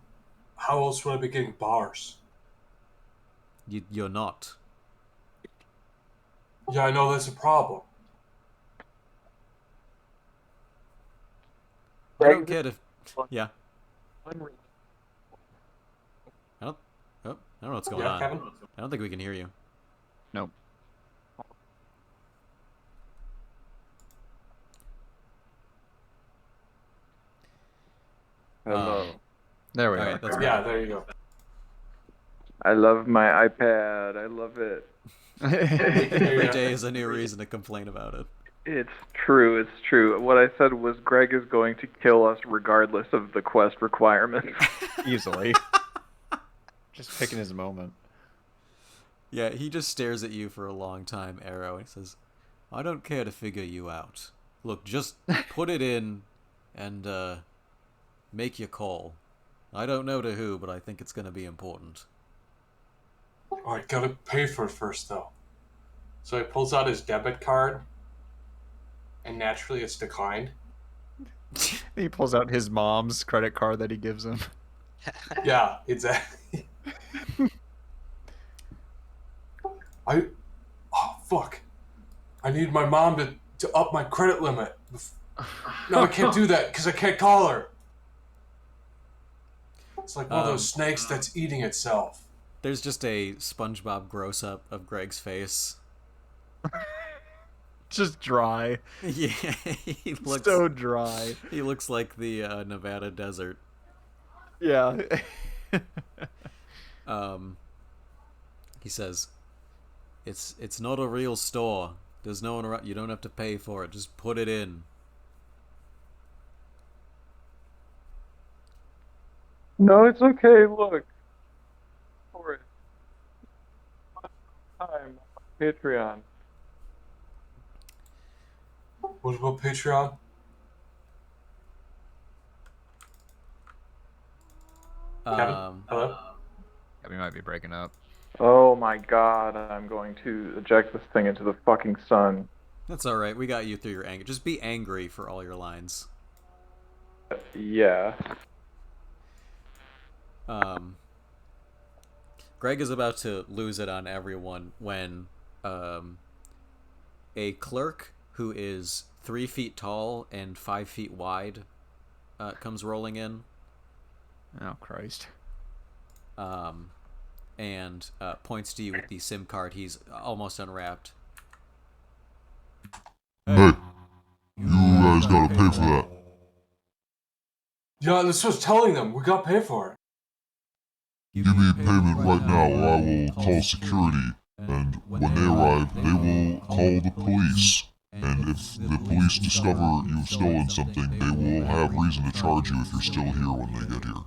how else would I be getting bars? You're not. Yeah, I know that's a problem. I don't care if... Yeah. I don't know what's going Yeah, on. Kevin? I don't think we can hear you. Nope. Hello. There we All are. right, that's Yeah, there you go. I love my iPad. I love it. Every day is a new reason to complain about it. It's true. It's true. What I said was Greg is going to kill us regardless of the quest requirements. Easily. Just picking his moment. Yeah, he just stares at you for a long time, Arrow, and he says, "I don't care to figure you out. Look, just put it in and make your call. I don't know to who, but I think it's going to be important." Alright, gotta pay for it first, though. So he pulls out his debit card, and naturally it's declined. He pulls out his mom's credit card that he gives him. Yeah, exactly. Oh, fuck. I need my mom to up my credit limit. No, I can't do that because I can't call her. It's like one of those snakes that's eating itself. There's just a SpongeBob gross up of Greg's face. Just dry. Yeah, he looks So dry. He looks like the Nevada desert. Yeah. He says, "It's not a real store. There's no one around. You don't have to pay for it. Just put it in." No, it's okay. Look, for it. Time on Patreon. What about Patreon? Kevin? Hello? Yeah, we might be breaking up. Oh my god, I'm going to eject this thing into the fucking sun. That's all right. We got you through your anger. Just be angry for all your lines. Yeah. Greg is about to lose it on everyone when a clerk who is 3 feet tall and 5 feet wide comes rolling in. Oh, Christ. And points to you with the SIM card he's almost unwrapped. Hey, you guys gotta pay for that. Yeah, that's what I was telling them. We got to pay for it. Give me payment right now or I will call security, and when they arrive, they will call the police. And if the police discover you've stolen something, they will have reason to charge you if you're still here when they get here.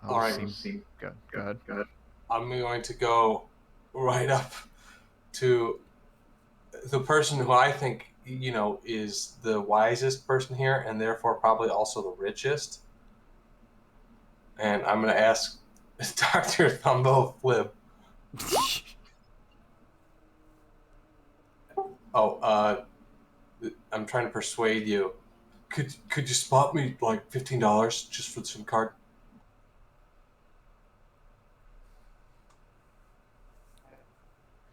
All right. Good. Go ahead. I'm going to go right up to the person who I think, is the wisest person here and therefore probably also the richest. And I'm going to ask Dr. Thumbo Flip. I'm trying to persuade you. Could you spot me like $15 just for the SIM card?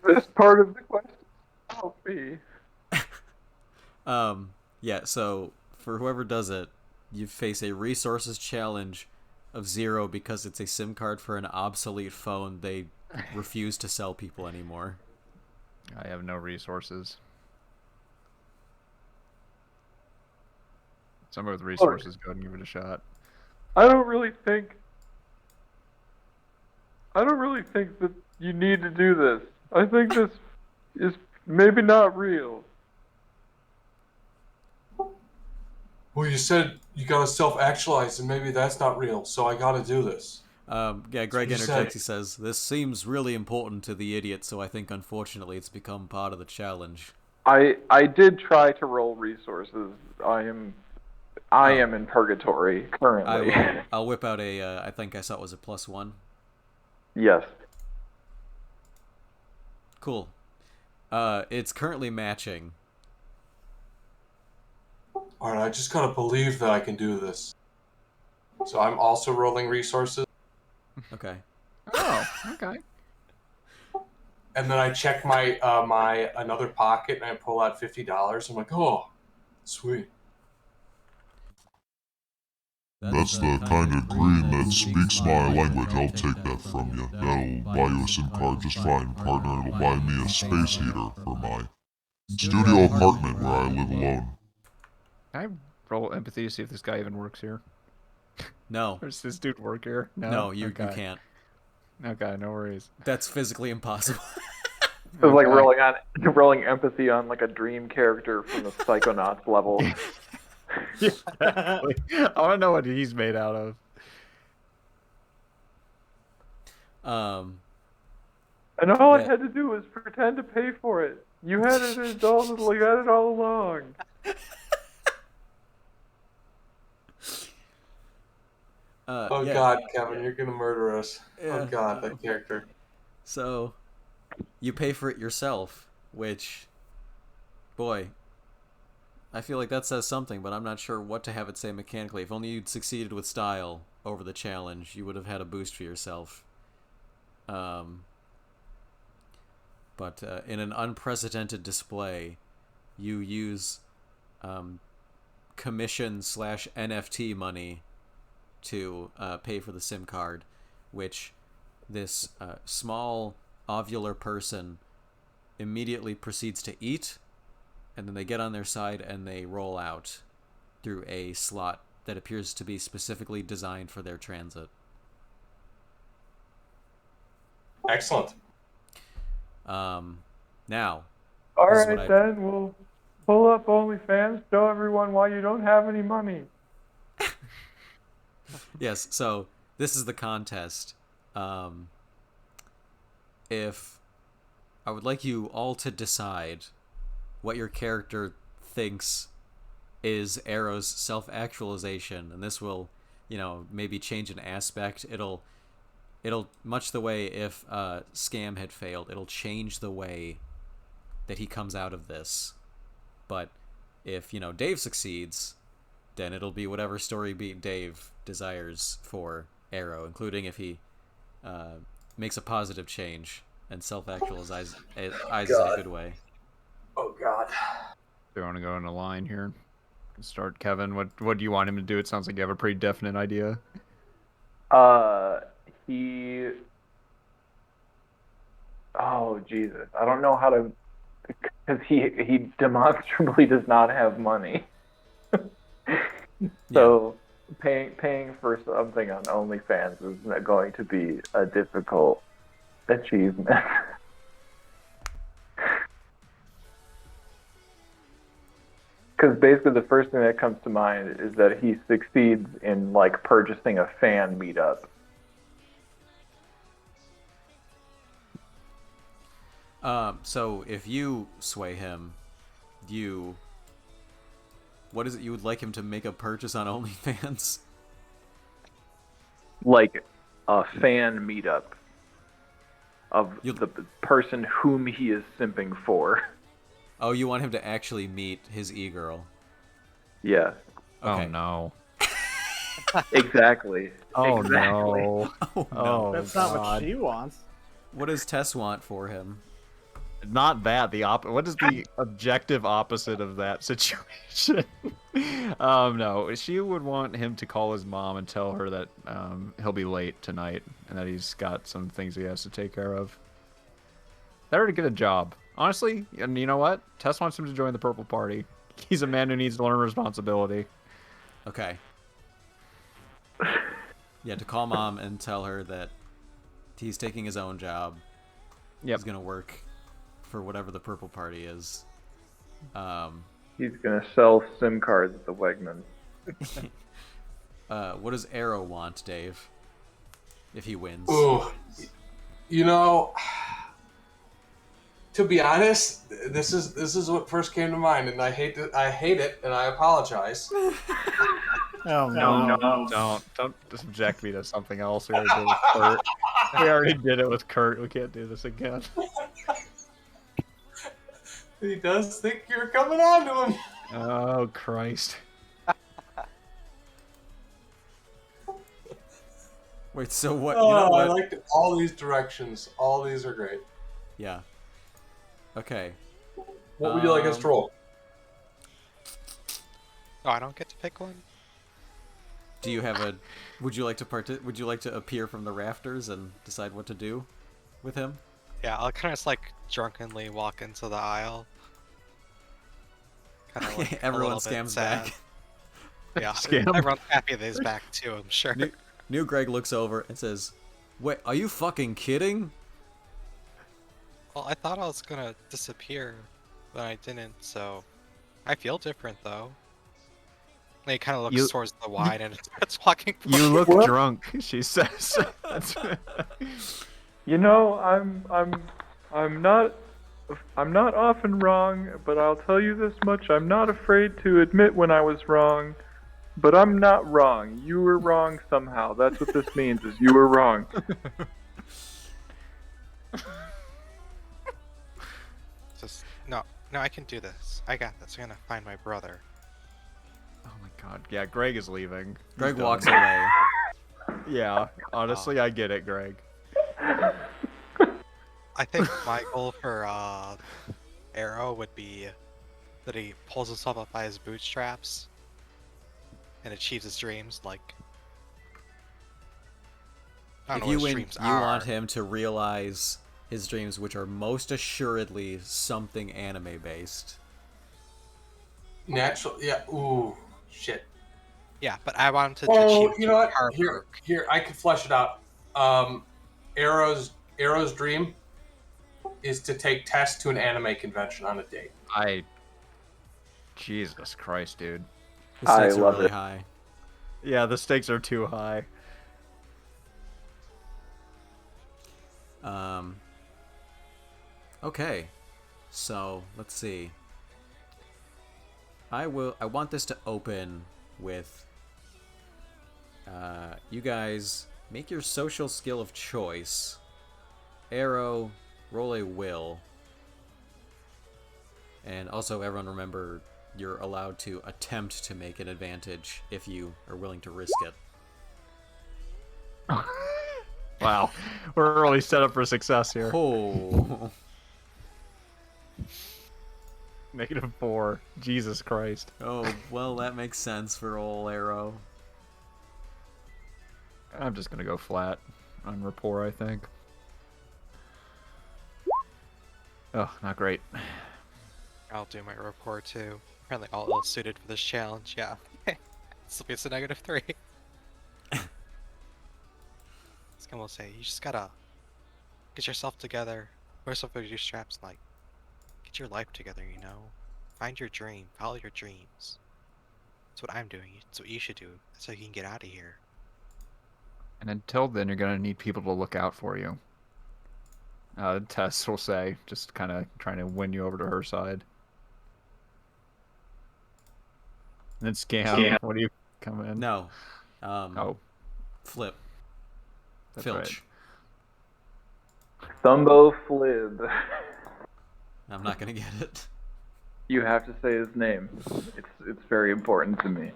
This part of the question help me. Yeah, so for whoever does it, you face a resources challenge of 0 because it's a SIM card for an obsolete phone they refuse to sell people anymore. I have no resources. Somebody with resources, go ahead and give it a shot. I don't really think that you need to do this. I think this is maybe not real. Well, you said you gotta self-actualize, and maybe that's not real, so I gotta do this. Yeah, Greg interjects. He says, "This seems really important to the idiot, so I think unfortunately it's become part of the challenge." I did try to roll resources. I am in purgatory currently. I'll whip out a. I think I saw it was a +1. Yes. Cool. It's currently matching. All right, I just gotta believe that I can do this. So I'm also rolling resources, Okay. Oh, okay. and then I check my my another pocket and I pull out $50. I'm like, oh, sweet. That's the kind of green that speaks my language. I'll take that from you. That'll buy you a SIM card just fine, partner. It'll buy me a space heater for my studio apartment where I live alone. Can I roll empathy to see if this guy even works here? No. Or does this dude work here? No, you can't. Okay, no worries. That's physically impossible. It was like rolling empathy on like a dream character from the Psychonauts level. Yeah, exactly. I want to know what he's made out of. And all I had to do was pretend to pay for it. You had it all along. Oh yeah. God, Kevin, you're gonna murder us. Yeah. Oh God, that character. So, you pay for it yourself, which, boy, I feel like that says something, but I'm not sure what to have it say mechanically. If only you'd succeeded with style, over the challenge, you would have had a boost for yourself. But in an unprecedented display, you use commission/NFT money to pay for the SIM card, which this small ovular person immediately proceeds to eat, and then they get on their side and they roll out through a slot that appears to be specifically designed for their transit. Excellent. Now, All this is right, what then we'll pull up OnlyFans, show everyone why you don't have any money. yes, so this is the contest. If I would like you all to decide what your character thinks is Arrow's self-actualization, and this will, maybe change an aspect. It'll much the way if Scam had failed, it'll change the way that he comes out of this. But if, Dave succeeds, then it'll be whatever story beat Dave desires for Arrow, including if he makes a positive change and self-actualizes in a good way. Oh God. Do you want to go in a line here? Start, Kevin. What do you want him to do? It sounds like you have a pretty definite idea. Oh Jesus, I don't know how to, because he demonstrably does not have money. So paying for something on OnlyFans is going to be a difficult achievement. Because basically the first thing that comes to mind is that he succeeds in purchasing a fan meetup. So if you sway him, what is it you would like him to make a purchase on OnlyFans? Like a fan meetup of the person whom he is simping for. Oh, you want him to actually meet his e-girl? Yeah. Okay. Oh no. Exactly. Oh Exactly. no. Oh, no. Oh, That's not what God. she wants. What does Tess want for him? Not that. What is the objective opposite of that situation? No. She would want him to call his mom and tell her that he'll be late tonight and that he's got some things he has to take care of. That would get a job. Honestly, and you know what? Tess wants him to join the Purple Party. He's a man who needs to learn responsibility. Okay. Yeah, to call mom and tell her that he's taking his own job. Yep. He's gonna work for whatever the Purple Party is. He's gonna sell SIM cards at the Wegman. What does Arrow want, Dave? If he wins. Ooh, to be honest, this is what first came to mind, and I hate it, and I apologize. Oh no. Don't subject me to something else. We already did it with Kurt. We already did it with Kurt. We can't do this again. He does think you're coming on to him. Oh Christ. Wait, so what? Oh, You know what? I liked all these directions. All these are great. Yeah. Okay. What would you like us to roll? Oh, I don't get to pick one? Do you have a? Would you like to Would you like to appear from the rafters and decide what to do with him? Yeah, I'll kind of drunkenly walk into the aisle. Kind of Everyone scams back. Yeah, Scam. everyone's happy that he's back too, I'm sure. New Greg looks over and says, "Wait, are you fucking kidding?" Well, I thought I was gonna disappear, but I didn't, so I feel different though. And he kind of looks towards the wine and starts walking. You look What? drunk, she says. I'm not often wrong, but I'll tell you this much: I'm not afraid to admit when I was wrong. But I'm not wrong. You were wrong somehow. That's what this means: is you were wrong. Just no, I can do this. I got this. I'm gonna find my brother. Oh my God. Yeah, Greg is leaving. Greg He's walks done. away. Yeah, honestly, I get it, Greg. I think my goal for Arrow would be that he pulls himself up by his bootstraps and achieves his dreams. Like, I don't If know what you his win, dreams you are. want him to realize his dreams, which are most assuredly something anime based. Natural, yeah. Ooh, shit. Yeah, but I want him to Oh, achieve you know what? hard Here, work. here, I could flesh it out. Arrow's dream is to take Tess to an anime convention on a date. Jesus Christ, dude. The I stakes are love really it. high. Yeah, the stakes are too high. Okay, so let's see. I want this to open with you guys make your social skill of choice. Arrow, roll a will. And also everyone remember you're allowed to attempt to make an advantage if you are willing to risk it. Wow, we're really set up for success here. Oh. -4. Jesus Christ. Oh, well, that makes sense for old Arrow. I'm just gonna go flat on rapport, I think. Oh, not great. I'll do my rapport too. Apparently all ill suited for this challenge, yeah. This will be a -3. This guy will say, you just gotta get yourself together, put yourself over your straps, and like, get your life together, you know? Find your dream, follow your dreams. That's what I'm doing, that's what you should do. That's how you can get out of here. And until then, you're gonna need people to look out for you. Tess will say, just kind of trying to win you over to her side. And then Scam, what do you come in? No. Oh, Flip. that's Filch. right. Thumbo Flib. I'm not gonna get it. You have to say his name. It's very important to me.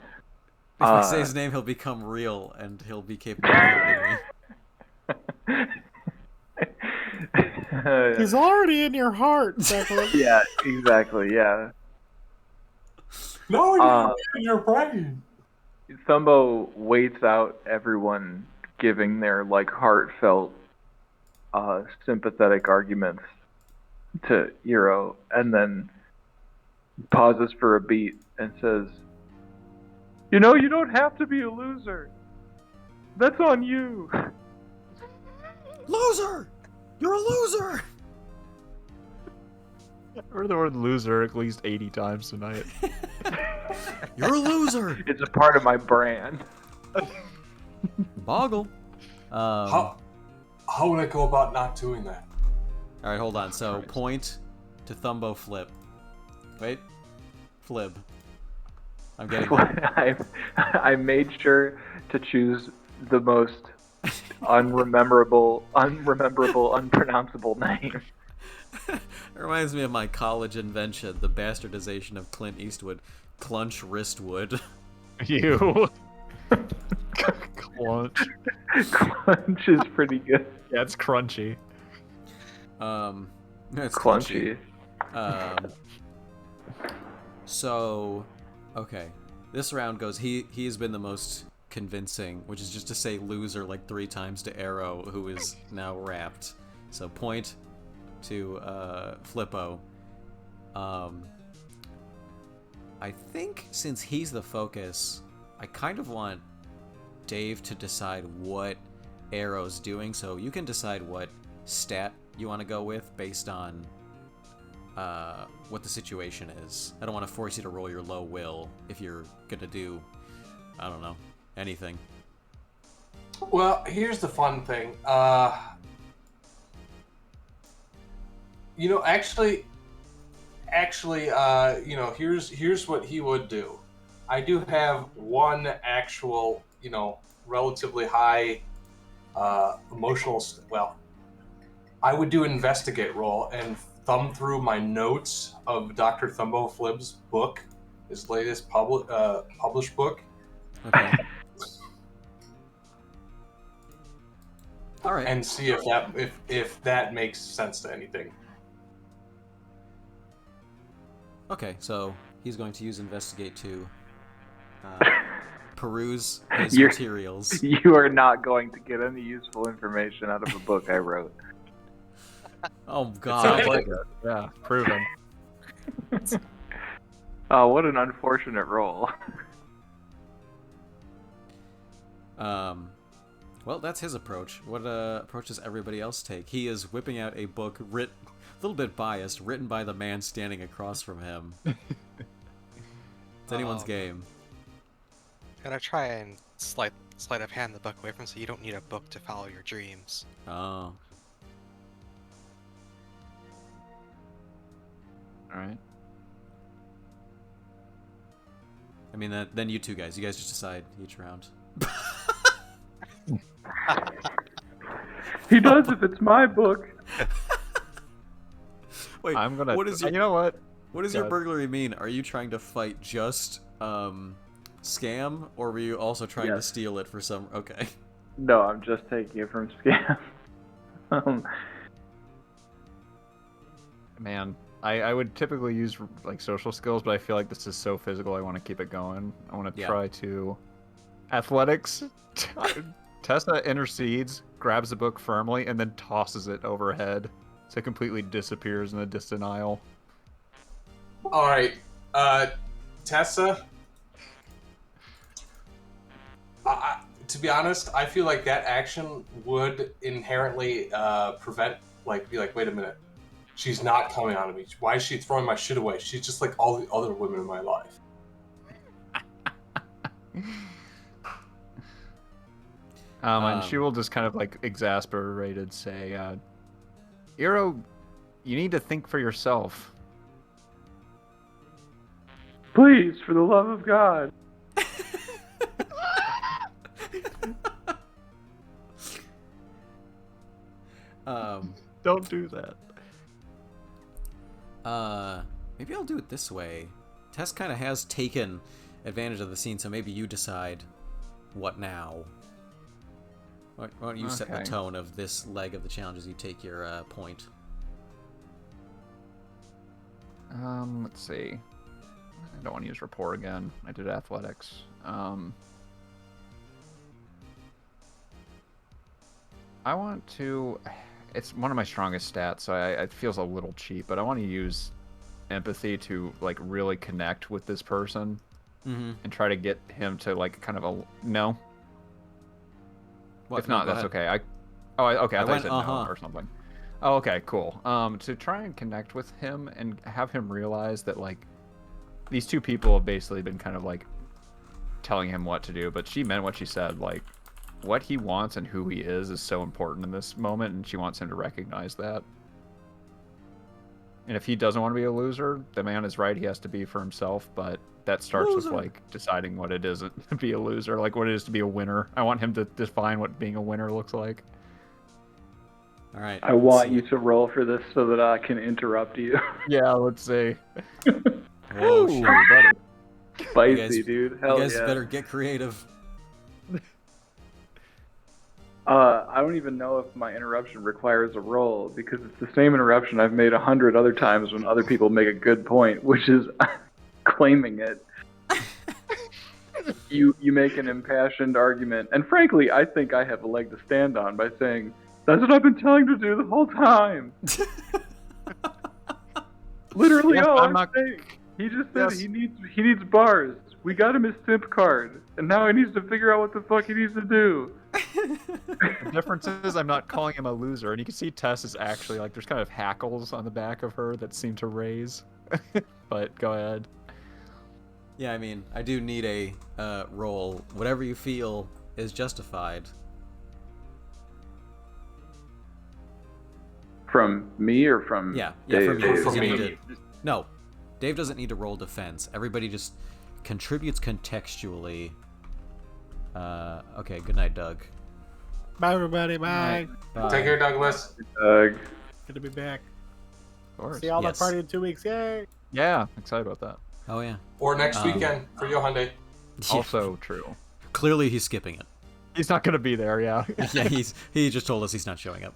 If I say his name, he'll become real, and he'll be capable of hurting me. He's already in your heart, Zachary. Yeah, exactly. Yeah. No, you're in your brain. Thumbo waits out everyone giving their like heartfelt, sympathetic arguments to Hiro, and then pauses for a beat and says, "You know, you don't have to be a loser. That's on you." Loser! You're a loser! I heard the word loser at least 80 times tonight. You're a loser! It's a part of my brand. Boggle. How would I go about not doing that? Alright, hold on. So, Christ. point to Thumbo Flip. Wait. Flib. I'm getting I made sure to choose the most unrememberable, unpronounceable name. It reminds me of my college invention, the bastardization of Clint Eastwood. Clunch Wristwood. You. Clunch. Clunch is pretty good. Yeah, it's crunchy. It's Clunchy. So, okay. This round goes, he's been the most convincing, which is just to say loser like 3 times to Arrow, who is now wrapped. So point to Flippo. I think since he's the focus, I kind of want Dave to decide what Arrow's doing, so you can decide what stat you want to go with based on what the situation is. I don't want to force you to roll your low will if you're gonna do, I don't know, anything. Well, here's the fun thing. You know, actually, you know, here's what he would do. I do have one actual, you know, relatively high emotional. Well, I would do an investigate roll and thumb through my notes of Dr. Thumbo Flib's book, his latest published book. Okay. All right. and see if that makes sense to anything. Okay, so he's going to use investigate to peruse his You're- materials. You are not going to get any useful information out of a book I wrote. Oh Sounds God. like it. Yeah, proven. Oh, what an unfortunate roll. Well, that's his approach. What approach does everybody else take? He is whipping out a book a little bit biased, written by the man standing across from him. It's anyone's game. Gonna try and sleight of hand the book away from him so you don't need a book to follow your dreams. Oh. All right. I mean, then you two guys. You guys just decide each round. He does if it's my book. Wait, I'm gonna. what is your, You know what? what does your God. burglary mean? Are you trying to fight just scam, or were you also trying to Yes. steal it for some? Okay. No, I'm just taking it from Scam. Man, I would typically use like social skills, but I feel like this is so physical. I want to keep it going. I want to Yeah. try to athletics. Tessa intercedes, grabs the book firmly, and then tosses it overhead, so it completely disappears in the distant aisle. All right, Tessa. To be honest, I feel like that action would inherently prevent, like, be like, wait a minute, she's not coming on to me. Why is she throwing my shit away? She's just like all the other women in my life. And she will just kind of like exasperated say, Eero, you need to think for yourself. Please, for the love of God. Don't do that. Maybe I'll do it this way. Tess kind of has taken advantage of the scene, so maybe you decide what now. Why don't you set the Okay. tone of this leg of the challenge as you take your point? Let's see. I don't want to use rapport again. I did athletics. I want to. It's one of my strongest stats, so it feels a little cheap, but I want to use empathy to like really connect with this person and try to get him to like kind of no. What? If not, No, go that's ahead. okay. Okay. I thought you went, said no or something. Oh, okay, cool. To try and connect with him and have him realize that like these two people have basically been kind of like telling him what to do, but she meant what she said. Like what he wants and who he is so important in this moment, and she wants him to recognize that. And if he doesn't want to be a loser, the man is right. He has to be for himself, but that starts with like deciding what it is to be a loser, like what it is to be a winner. I want him to define what being a winner looks like. All right. I want you to roll for this so that I can interrupt you. Yeah, let's see. Whoa, Ooh, shit. buddy. Spicy, guys- dude. Hell You guys yeah. better get creative. I don't even know if my interruption requires a roll, because it's the same interruption I've made 100 other times when other people make a good point, which is claiming it. You make an impassioned argument, and frankly, I think I have a leg to stand on by saying, that's what I've been telling you to do the whole time. Literally Yes, all I'm I'm not- saying. He just said Yes. he needs bars. We got him his simp card, and now he needs to figure out what the fuck he needs to do. The difference is I'm not calling him a loser, and you can see Tess is actually like there's kind of hackles on the back of her that seem to raise. But go ahead. Yeah, I mean, I do need a roll. Whatever you feel is justified. From me or from Yeah, Dave? from you. 'cause From you need me. to- No, Dave doesn't need to roll defense. Everybody just contributes contextually. Okay, good night, Doug. Bye, everybody. Bye. Bye. Take care, Douglas. Doug. Good to be back. Of course. See y'all Yes. at the party in 2 weeks. Yay. Yeah, excited about that. Oh, yeah. Or next weekend for Hyundai. Yeah. Also true. Clearly he's skipping it. He's not gonna be there, yeah. Yeah, he just told us he's not showing up.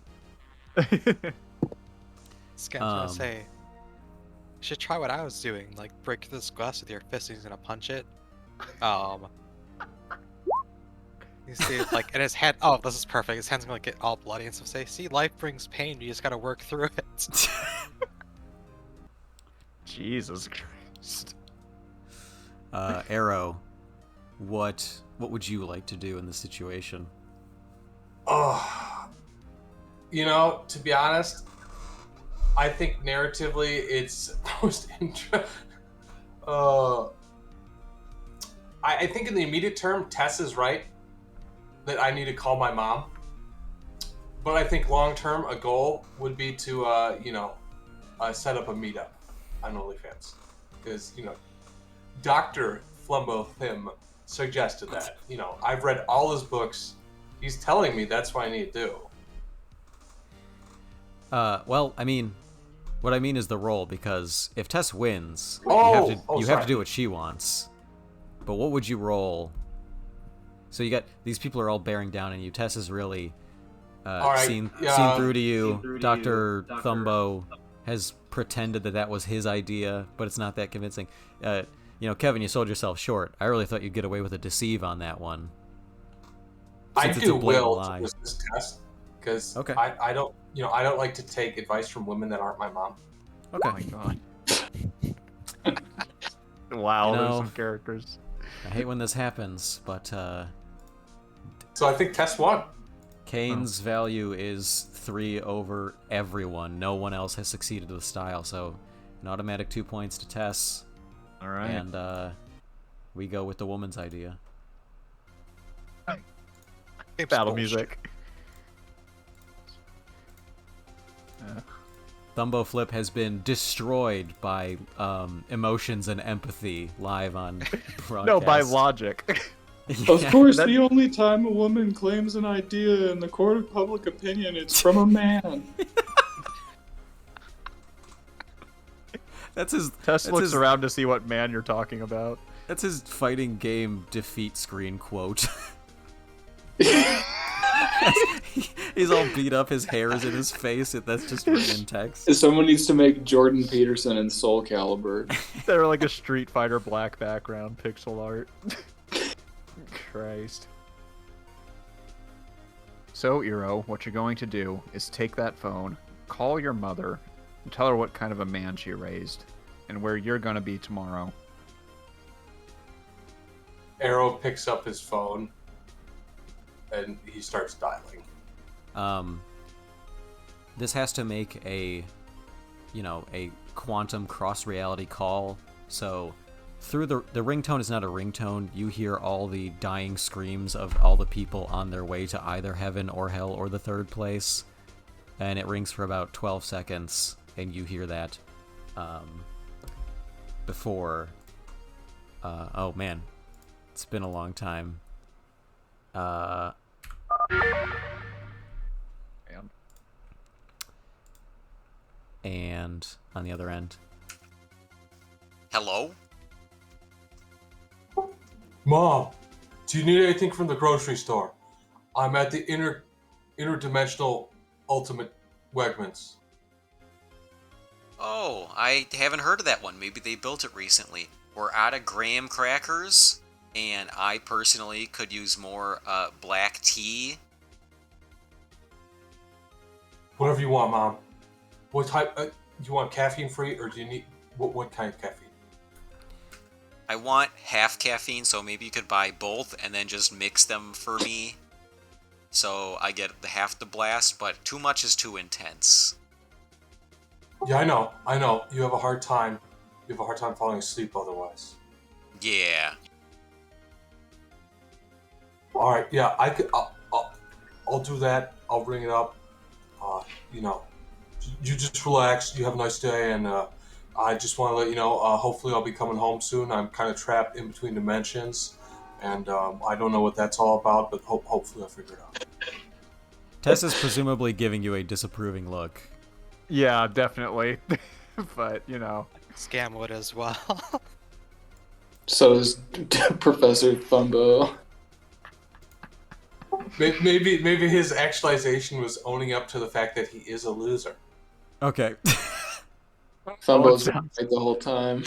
Scam's gonna say, you should try what I was doing, like break this glass with your fist and he's gonna punch it. You see, like, in his hand, oh, this is perfect. His hand's gonna get all bloody and stuff. Say, see, life brings pain. You just gotta work through it. Jesus Christ. Arrow, what would you like to do in this situation? Oh, to be honest, I think narratively it's most I think in the immediate term, Tess is right that I need to call my mom. But I think long term, a goal would be to, set up a meetup on OnlyFans. Because, Dr. Flumbo Thim suggested that. I've read all his books. He's telling me that's what I need to do. Well, I mean, what I mean is the role, because if Tess wins, Oh, you have sorry. to do what she wants. But what would you roll? So you got these people are all bearing down on you. Tess is really All right, seen through to you. Dr. Thumbo has pretended that was his idea, but it's not that convincing. Kevin, you sold yourself short. I really thought you'd get away with a deceive on that one. I Since it's do a blatant will lie. to resist Tess because Okay. I don't like to take advice from women that aren't my mom. Okay. Oh my god. Wow, there's some characters. I hate when this happens, but So I think Tess won. Kane's value is 3 over everyone. No one else has succeeded with style, so an automatic 2 points to Tess. All right. And we go with the woman's idea. It's Battle bullshit. music. Thumbo Flip has been destroyed by emotions and empathy live on broadcast. No, by logic. Of course, That- the only time a woman claims an idea in the court of public opinion, it's from a man. That's his. Tess that's looks his, around to see what man you're talking about. That's his fighting game defeat screen quote. He's all beat up. His hair is in his face. That's just written in text. Someone needs to make Jordan Peterson and Soul Calibur. They're like a Street Fighter black background pixel art. Christ. So, Eero, what you're going to do is take that phone, call your mother, and tell her what kind of a man she raised, and where you're going to be tomorrow. Arrow picks up his phone and he starts dialing. This has to make a quantum cross-reality call. So through the ringtone is not a ringtone. You hear all the dying screams of all the people on their way to either heaven or hell or the third place. And it rings for about 12 seconds, and you hear that before... oh man, it's been a long time. And on the other end... Hello? Mom, do you need anything from the grocery store? I'm at the interdimensional ultimate Wegmans. Oh, I haven't heard of that one. Maybe they built it recently. We're out of graham crackers, and I personally could use more black tea. Whatever you want, Mom. What type? Do you want caffeine free, or do you need what kind of caffeine? I want half caffeine, so maybe you could buy both and then just mix them for me. So I get half the blast, but too much is too intense. Yeah, I know. You have a hard time. You have a hard time falling asleep otherwise. Yeah. All right. Yeah, I could. I'll do that. I'll bring it up. You just relax. You have a nice day, and I just want to let you know. Hopefully, I'll be coming home soon. I'm kind of trapped in between dimensions, and I don't know what that's all about. But hopefully, I'll figure it out. Tess is presumably giving you a disapproving look. Yeah, definitely. But, Scam would as well. So is Professor Thumbo. Maybe his actualization was owning up to the fact that he is a loser. Okay. Fumbo's right the whole time.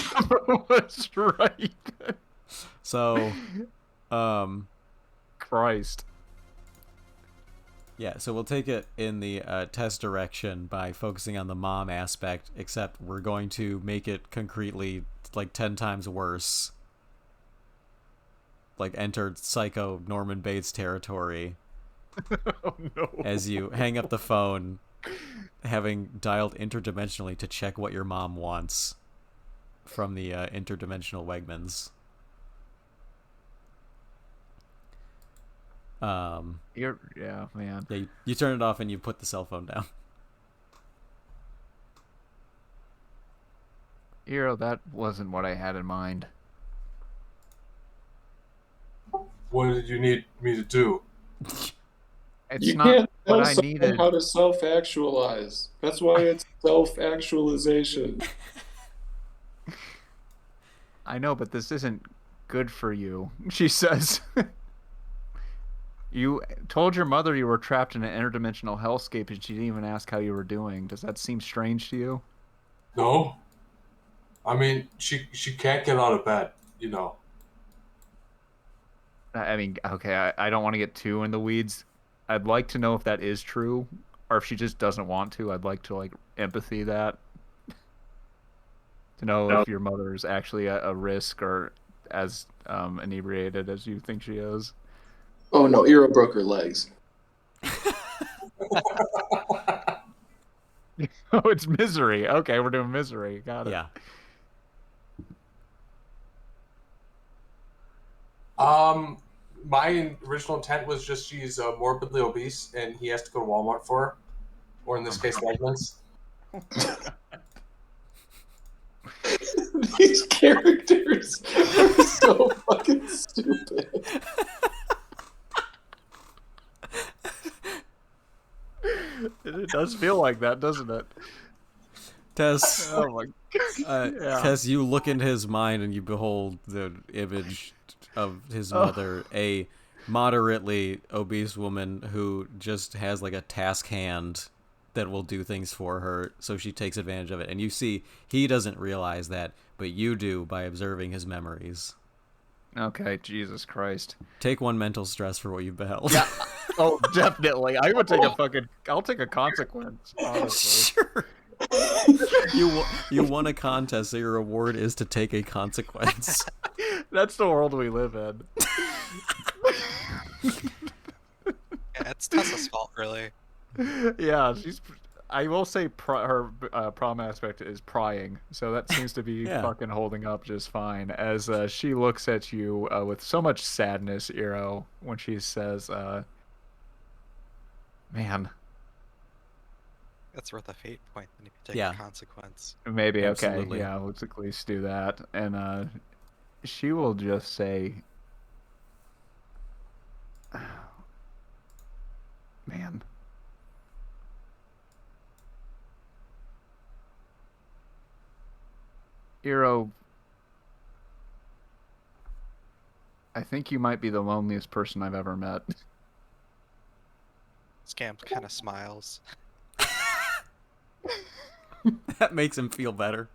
That's right. So, Christ. yeah, so we'll take it in the test direction by focusing on the mom aspect, except we're going to make it concretely like 10 times worse. Like enter psycho Norman Bates territory. Oh no. As you hang up the phone, having dialed interdimensionally to check what your mom wants from the interdimensional Wegmans. Yeah, man. Yeah, you turn it off and you put the cell phone down. Hero, that wasn't what I had in mind. What did you need me to do? It's You not can't what tell I someone needed. how to self-actualize. That's why it's self-actualization. I know, but this isn't good for you, she says. You told your mother you were trapped in an interdimensional hellscape and she didn't even ask how you were doing. Does that seem strange to you? No. I mean, she can't get out of bed, you know. I mean, okay, I don't want to get too in the weeds. I'd like to know if that is true, or if she just doesn't want to. I'd like to, like, empathy that. To know if your mother is actually a risk or as inebriated as you think she is. Oh no, Iro broke her legs. Oh, it's misery. Okay, we're doing misery. Got it. Yeah. My original intent was just she's morbidly obese and he has to go to Walmart for her, or in this case, Wegmans. These characters are so fucking stupid. It does feel like that, doesn't it? Tess, Oh my yeah. Tess, you look into his mind and you behold the image of his mother, a moderately obese woman who just has like a task hand that will do things for her, so she takes advantage of it. And you see, he doesn't realize that, but you do by observing his memories. Okay, Jesus Christ. Take one mental stress for what you've beheld. Yeah. Oh, definitely. I would take I'll take a consequence, honestly. Sure. You won a contest, so your reward is to take a consequence. That's the world we live in. Yeah, it's Tessa's fault, really. Yeah, I will say her prom aspect is prying, so that seems to be fucking holding up just fine. As she looks at you with so much sadness, Iro, when she says, "Man, That's worth a fate point. Then if you take a consequence. maybe Absolutely. okay, yeah, let's at least do that." And she will just say, "Man." Iro, I think you might be the loneliest person I've ever met. Scamp kind of smiles. That makes him feel better.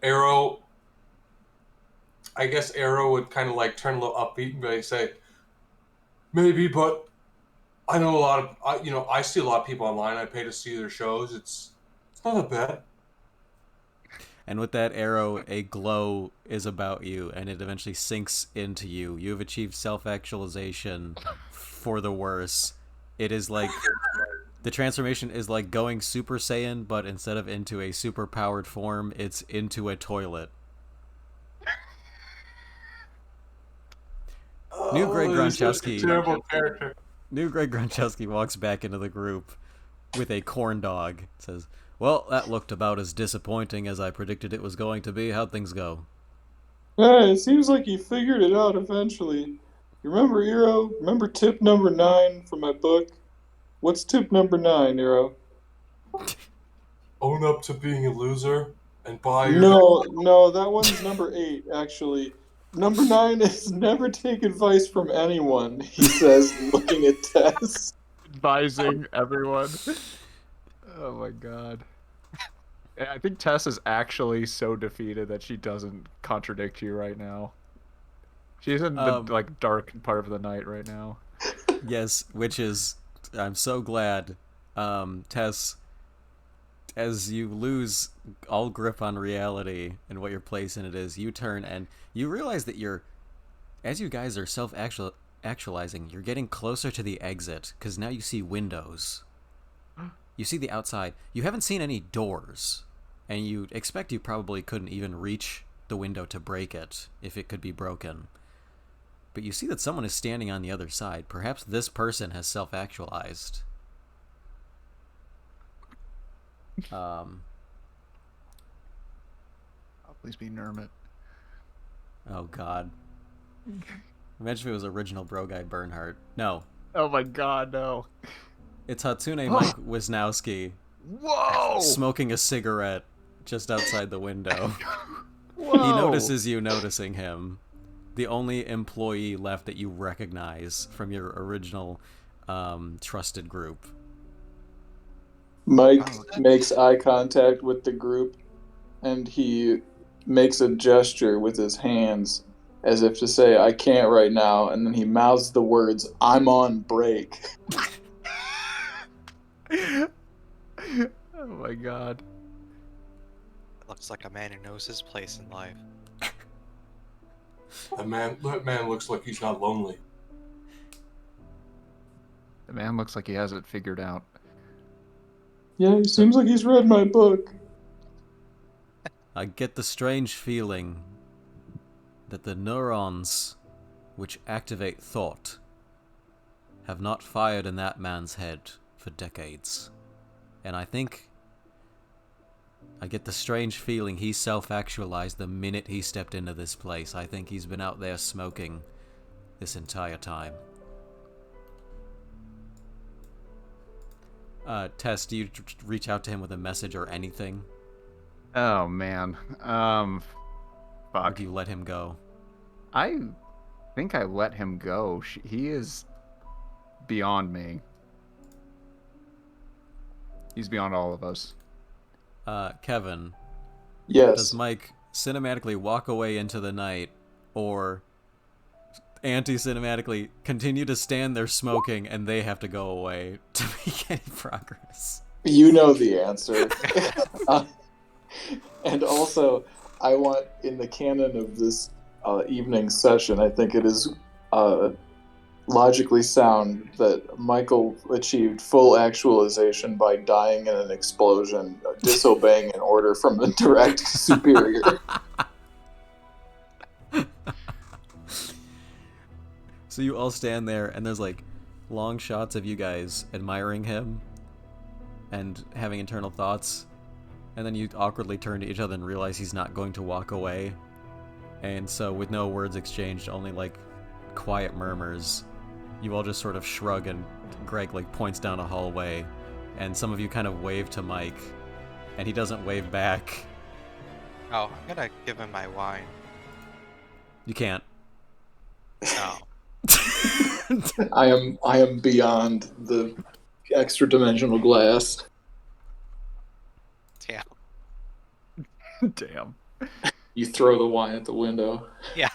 Arrow. I guess Arrow would kind of like turn a little upbeat and like say, maybe, but I know a lot of, I see a lot of people online. I pay to see their shows. It's not that bad. And with that arrow, a glow is about you, and it eventually sinks into you. You have achieved self-actualization for the worse. It is like the transformation is like going Super Saiyan, but instead of into a super-powered form, it's into a toilet. New Greg Gronchowski. Terrible character. New Greg Gronchowski walks back into the group with a corn dog. Says, "Well, that looked about as disappointing as I predicted it was going to be. How'd things go?" Yeah, it seems like you figured it out eventually. You remember, Iro? Remember tip number 9 from my book? What's tip number 9, Iro? Own up to being a loser and buy your. No, that one's number 8, actually. Number 9 is never take advice from anyone, he says, looking at Tess. Advising everyone. Oh my god. I think Tess is actually so defeated that she doesn't contradict you right now. She's in the like dark part of the night right now. Yes, which is, I'm so glad, Tess, as you lose all grip on reality and what your place in it is, you turn and you realize that as you guys are self-actualizing, you're getting closer to the exit, because now you see windows. You see the outside. You haven't seen any doors, and you expect you probably couldn't even reach the window to break it, if it could be broken. But you see that someone is standing on the other side. Perhaps this person has self-actualized. Oh, please be Nermit. Oh god. Imagine if it was original bro guy Bernhardt. No. Oh my god, no. It's Hatsune Mike Wisnowski. Whoa! Smoking a cigarette just outside the window. Whoa! He notices you noticing him. The only employee left that you recognize from your original trusted group. Mike makes eye contact with the group, and he makes a gesture with his hands as if to say, I can't right now, and then he mouths the words, I'm on break. Oh my god. Looks like a man who knows his place in life. That man looks like he's not lonely. The man looks like he has it figured out. Yeah, he seems like he's read my book. I get the strange feeling that the neurons which activate thought have not fired in that man's head for decades. And I think I get the strange feeling he self-actualized the minute he stepped into this place. I think he's been out there smoking this entire time. Tess, do you reach out to him with a message or anything? Oh man. Or Fuck. do you let him go? I think I let him go. He is beyond me. He's beyond all of us. Kevin, Yes. does Mike cinematically walk away into the night, or anti-cinematically continue to stand there smoking and they have to go away to make any progress? You know the answer. And also, I want, in the canon of this evening session, I think it is logically sound that Michael achieved full actualization by dying in an explosion, disobeying an order from a direct superior. So you all stand there, and there's like long shots of you guys admiring him and having internal thoughts, and then you awkwardly turn to each other and realize he's not going to walk away. And so with no words exchanged, only like quiet murmurs, you all just sort of shrug, and Greg like points down a hallway, and some of you kind of wave to Mike, and he doesn't wave back. Oh, I'm gonna give him my wine. You can't. No. I am beyond the extra dimensional glass. Yeah. Damn. You throw the wine at the window. Yeah.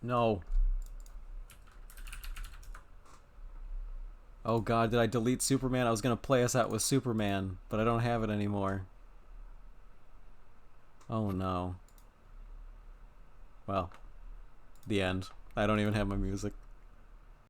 No. Oh god, did I delete Superman? I was gonna play us out with Superman, but I don't have it anymore. Oh no. Well, the end. I don't even have my music.